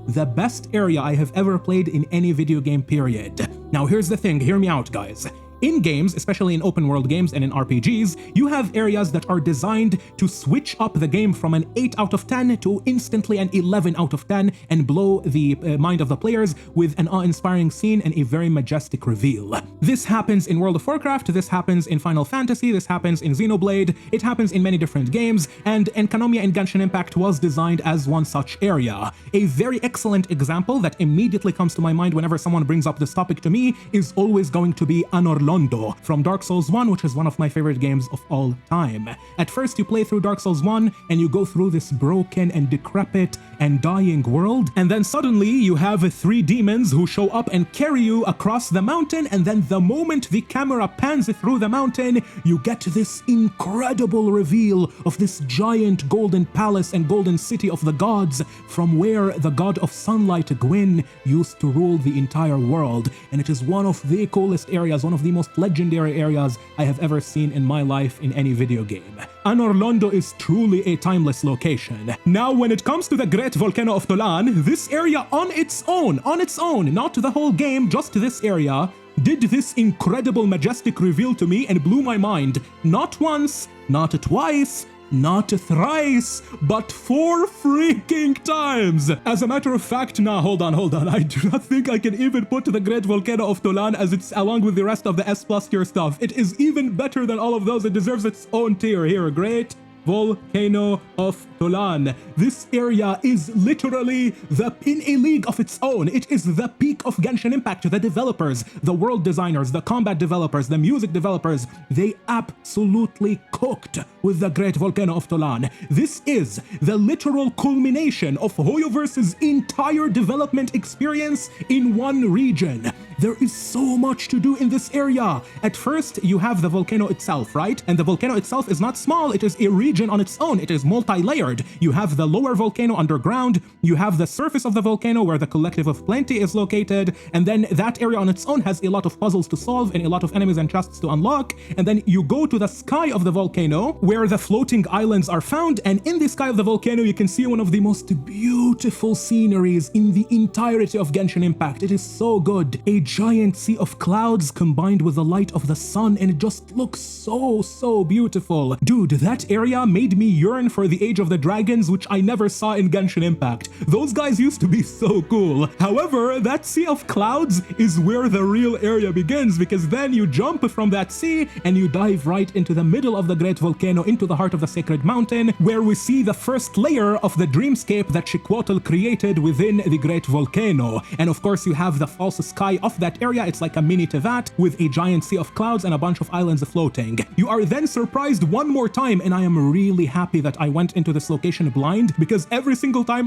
the best area I have ever played in any video game, period. Now here's the thing, hear me out, guys. In games, especially in open world games and in RPGs, you have areas that are designed to switch up the game from an 8 out of 10 to instantly an 11 out of 10 and blow the mind of the players with an awe-inspiring scene and a very majestic reveal. This happens in World of Warcraft, this happens in Final Fantasy, this happens in Xenoblade, it happens in many different games, and Enkanomiya in Genshin Impact was designed as one such area. A very excellent example that immediately comes to my mind whenever someone brings up this topic to me is always going to be Anor Londo from Dark Souls 1, which is one of my favorite games of all time. At first, you play through Dark Souls 1 and you go through this broken and decrepit and dying world, and then suddenly you have 3 demons who show up and carry you across the mountain, and then the moment the camera pans through the mountain, you get this incredible reveal of this giant golden palace and golden city of the gods from where the god of sunlight, Gwyn, used to rule the entire world, and it is one of the coolest areas, one of the most legendary areas I have ever seen in my life in any video game. Anor Londo is truly a timeless location. Now, when it comes to the Great Volcano of Tolan, this area on its own, not the whole game, just this area, did this incredible majestic reveal to me and blew my mind. Not once, not twice, not thrice, but 4 freaking times! As a matter of fact, nah, hold on, I do not think I can even put the Great Volcano of Tolan as it's along with the rest of the S+ tier stuff. It is even better than all of those. It deserves its own tier. Here, Great Volcano of Tolan. This area is literally in a league of its own. It is the peak of Genshin Impact. The developers, the world designers, the combat developers, the music developers, they absolutely cooked with the Great Volcano of Tolan. This is the literal culmination of Hoyoverse's entire development experience in one region. There is so much to do in this area. At first, you have the volcano itself, right? And the volcano itself is not small, it is a region on its own. It is multi-layered. You have the lower volcano underground, you have the surface of the volcano where the Collective of Plenty is located, and then that area on its own has a lot of puzzles to solve and a lot of enemies and chests to unlock. And then you go to the sky of the volcano where the floating islands are found, and in the sky of the volcano you can see one of the most beautiful sceneries in the entirety of Genshin Impact. It is so good. A giant sea of clouds combined with the light of the sun, and it just looks so beautiful. Dude, that area made me yearn for the Age of the Dragons, which I never saw in Genshin Impact. Those guys used to be so cool. However, that sea of clouds is where the real area begins, because then you jump from that sea and you dive right into the middle of the great volcano, into the heart of the sacred mountain, where we see the first layer of the dreamscape that Chiquotl created within the great volcano. And of course you have the false sky of that area. It's like a mini Teyvat with a giant sea of clouds and a bunch of islands floating. You are then surprised one more time, and I am really happy that I went into this location blind, because every single time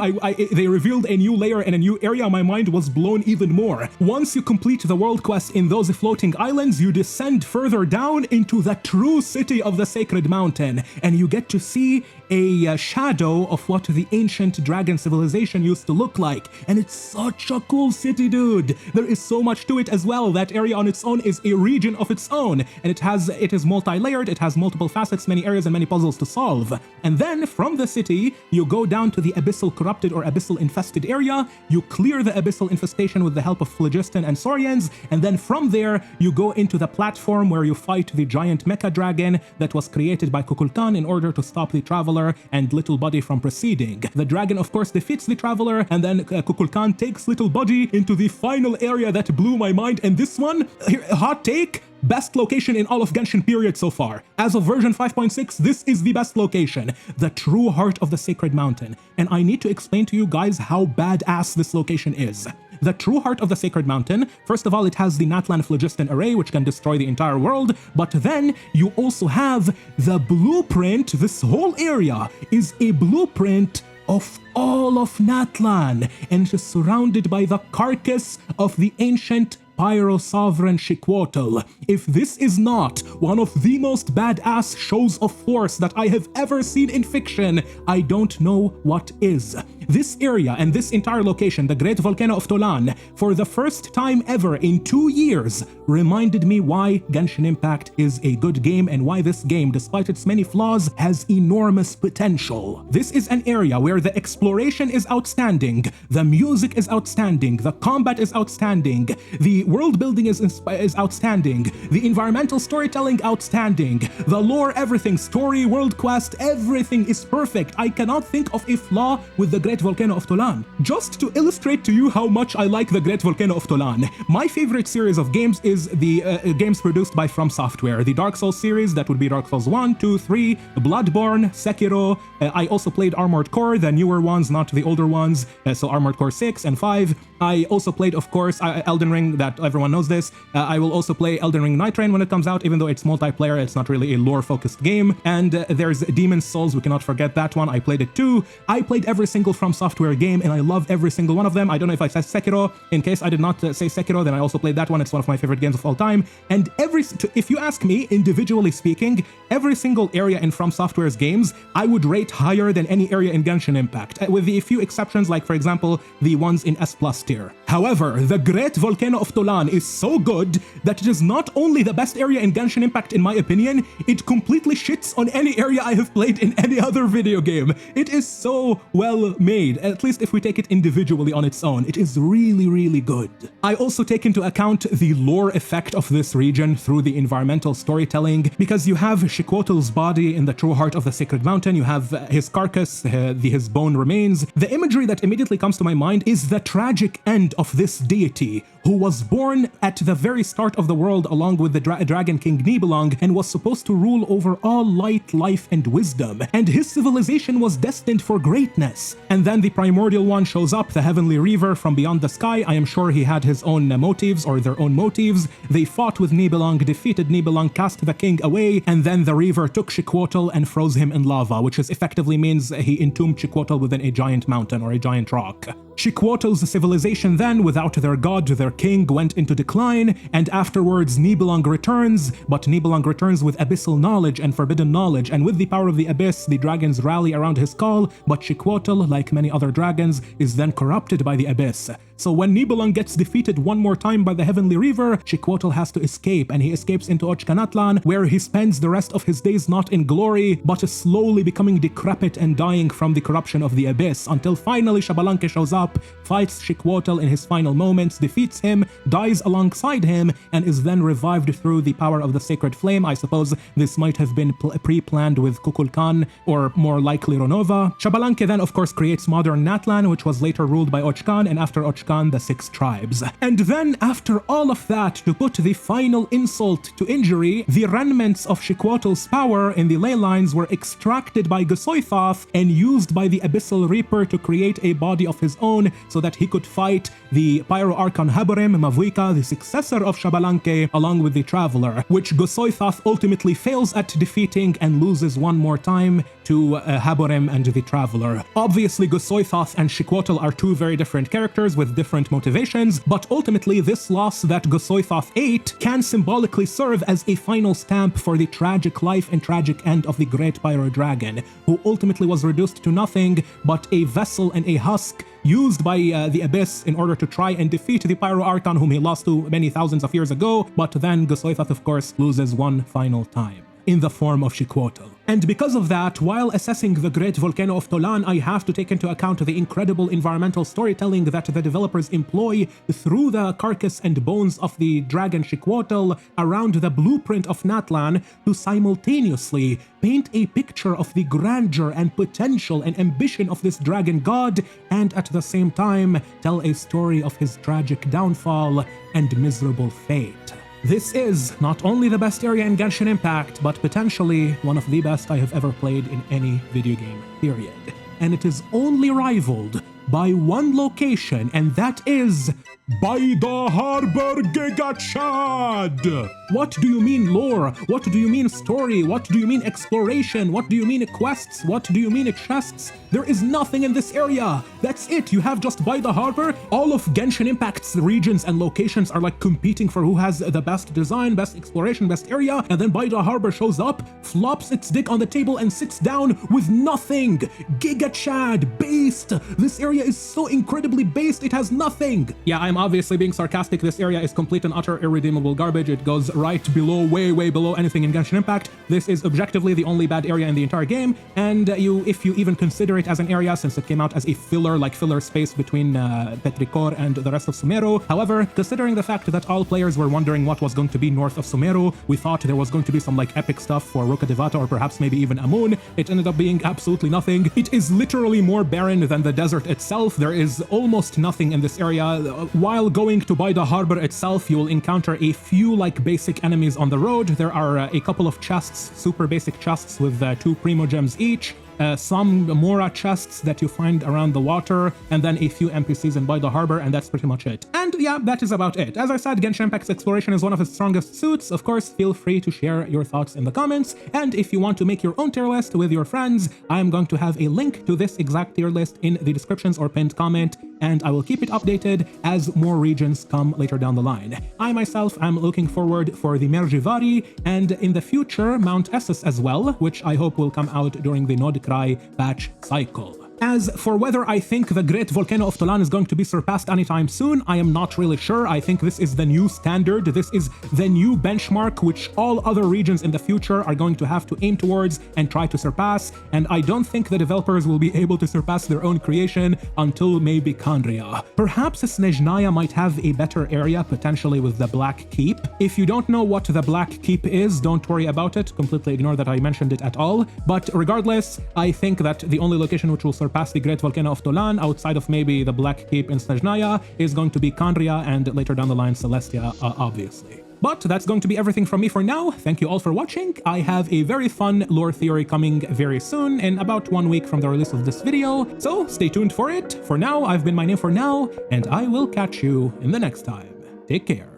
they revealed a new layer and a new area, my mind was blown even more. Once you complete the world quest in those floating islands, you descend further down into the true city of the sacred mountain, and you get to see a shadow of what the ancient dragon civilization used to look like. And it's such a cool city, dude. There is so much to it as well. That area on its own is a region of its own, and it is multi-layered, it has multiple facets, many areas and many puzzles to solve. And then from the city you go down to the abyssal corrupted or abyssal infested area. You clear the abyssal infestation with the help of phlogiston and saurians, and then from there you go into the platform where you fight the giant mecha dragon that was created by Kukulkan in order to stop the traveler and Little Buddy from proceeding. The dragon of course defeats the traveler, and then Kukulkan takes Little Buddy into the final area that blew my mind. And this one, hot take, best location in all of Genshin period so far. As of version 5.6, this is the best location, the true heart of the sacred mountain. And I need to explain to you guys how badass this location is. The true heart of the sacred mountain, first of all, it has the Natlan Phlogiston array, which can destroy the entire world, but then you also have the blueprint. This whole area is a blueprint of all of Natlan, and it is surrounded by the carcass of the ancient Pyro-Sovereign Chiquotl. If this is not one of the most badass shows of force that I have ever seen in fiction, I don't know what is. This area and this entire location, the Great Volcano of Tolan, for the first time ever in 2 years, reminded me why Genshin Impact is a good game and why this game, despite its many flaws, has enormous potential. This is an area where the exploration is outstanding, the music is outstanding, the combat is outstanding, the world building is outstanding, the environmental storytelling outstanding, the lore, everything, story, world quest, everything is perfect. I cannot think of a flaw with the Great Volcano of Tolan. Just to illustrate to you how much I like the Great Volcano of Tolan, my favorite series of games is the games produced by From Software. The Dark Souls series, that would be Dark Souls 1, 2, 3, Bloodborne, Sekiro. I also played Armored Core, the newer ones, not the older ones, so Armored Core 6 and 5. I also played, of course, Elden Ring, that everyone knows this. I will also play Elden Ring Night Train when it comes out, even though it's multiplayer, it's not really a lore-focused game. And there's Demon's Souls, we cannot forget that one. I played it too. I played every single From Software game, and I love every single one of them. I don't know if I said Sekiro. In case I did not say Sekiro, then I also played that one. It's one of my favorite games of all time. And if you ask me, individually speaking, every single area in From Software's games, I would rate higher than any area in Genshin Impact, with a few exceptions, like, for example, the ones in S+ tier. However, the Great Volcano of Tolan is so good that it is not only the best area in Genshin Impact in my opinion, it completely shits on any area I have played in any other video game. It is so well made, at least if we take it individually on its own. It is really good. I also take into account the lore effect of this region through the environmental storytelling, because you have Chiquotl's body in the true heart of the sacred mountain, you have his carcass, his bone remains. The imagery that immediately comes to my mind is the tragic end of this deity, who was born at the very start of the world along with the Dragon King Nibelung, and was supposed to rule over all light, life, and wisdom, and his civilization was destined for greatness. And then the primordial one shows up, the Heavenly Reaver from beyond the sky. I am sure he had his own motives, or their own motives. They fought with Nibelung, defeated Nibelung, cast the king away, and then the Reaver took Chiquotl and froze him in lava, which effectively means he entombed Chiquotl within a giant mountain or a giant rock. Xiquotl's civilization then, without their god, their king, went into decline, and afterwards Nibelung returns, but Nibelung returns with abyssal knowledge and forbidden knowledge, and with the power of the abyss, the dragons rally around his call, but Xiquotl, like many other dragons, is then corrupted by the abyss. So when Nibelung gets defeated one more time by the Heavenly Reaver, Xiquotl has to escape, and he escapes into Ochkanatlan, where he spends the rest of his days not in glory, but slowly becoming decrepit and dying from the corruption of the abyss, until finally Xbalanque shows up, fights Xiquotl in his final moments, defeats him, dies alongside him, and is then revived through the power of the Sacred Flame. I suppose this might have been pre-planned with Kukulkan, or more likely Ronova. Xbalanque then of course creates modern Natlan, which was later ruled by Ochkan, and after Ochkan the 6 tribes. And then after all of that, to put the final insult to injury, the remnants of Xiquotl's power in the ley lines were extracted by Gosoithoth and used by the Abyssal Reaper to create a body of his own so that he could fight the Pyro Archon Haborim Mavuika, the successor of Xbalanque, along with the Traveler, which Gosoithoth ultimately fails at defeating and loses one more time to Haborim and the Traveler. Obviously, Gosoithoth and Xiquotl are two very different characters with different motivations, but ultimately this loss that Gosoithoth ate can symbolically serve as a final stamp for the tragic life and tragic end of the Great Pyro Dragon, who ultimately was reduced to nothing but a vessel and a husk used by the Abyss in order to try and defeat the Pyro Archon, whom he lost to many thousands of years ago, but then Gosoithoth of course loses one final time in the form of Xiquotl. And because of that, while assessing the Great Volcano of Tolan, I have to take into account the incredible environmental storytelling that the developers employ through the carcass and bones of the dragon Xiquotl around the blueprint of Natlan to simultaneously paint a picture of the grandeur and potential and ambition of this dragon god, and at the same time tell a story of his tragic downfall and miserable fate. This is not only the best area in Genshin Impact, but potentially one of the best I have ever played in any video game, period. And it is only rivaled by one location, and that is by the Harbor Giga Chad! What do you mean lore? What do you mean story? What do you mean exploration? What do you mean quests? What do you mean chests? There is nothing in this area. That's it. You have just by the harbor. All of Genshin Impact's regions and locations are like competing for who has the best design, best exploration, best area, and then by the harbor shows up, flops its dick on the table and sits down with nothing. Giga Chad, based. This area is so incredibly based, it has nothing. Yeah, I'm obviously being sarcastic. This area is complete and utter irredeemable garbage. It goes right below, way below anything in Genshin Impact. This is objectively the only bad area in the entire game, and if you even consider it as an area, since it came out as a filler space between Petrichor and the rest of Sumeru. However, considering the fact that all players were wondering what was going to be north of Sumeru, we thought there was going to be some like epic stuff for Rukkhadevata or perhaps maybe even Amun. It ended up being absolutely nothing. It is literally more barren than the desert itself. There is almost nothing in this area. While going to Baida Harbor itself, you will encounter a few like basic enemies on the road. There are a couple of chests, super basic chests with 2 Primo Gems each. Some Mora chests that you find around the water, and then a few NPCs in Baida Harbor, and that's pretty much it. And yeah, that is about it. As I said, Genshin Impact's exploration is one of its strongest suits. Of course, feel free to share your thoughts in the comments, and if you want to make your own tier list with your friends, I am going to have a link to this exact tier list in the descriptions or pinned comment, and I will keep it updated as more regions come later down the line. I myself am looking forward for the Mergivari, and in the future, Mount Essus as well, which I hope will come out during the Nodcry patch cycle. As for whether I think the Great Volcano of Tolan is going to be surpassed anytime soon, I am not really sure. I think this is the new standard. This is the new benchmark which all other regions in the future are going to have to aim towards and try to surpass, and I don't think the developers will be able to surpass their own creation until maybe Kandria. Perhaps Snezhnaya might have a better area, potentially with the Black Keep. If you don't know what the Black Keep is, don't worry about it. Completely ignore that I mentioned it at all. But regardless, I think that the only location which will surpass the Great Volcano of Tolan, outside of maybe the Black Keep in Snezhnaya, is going to be Kandria, and later down the line Celestia, obviously. But that's going to be everything from me for now. Thank you all for watching. I have a very fun lore theory coming very soon, in about 1 week from the release of this video, so stay tuned for it. For now, I've been My Name for Now, and I will catch you in the next time. Take care.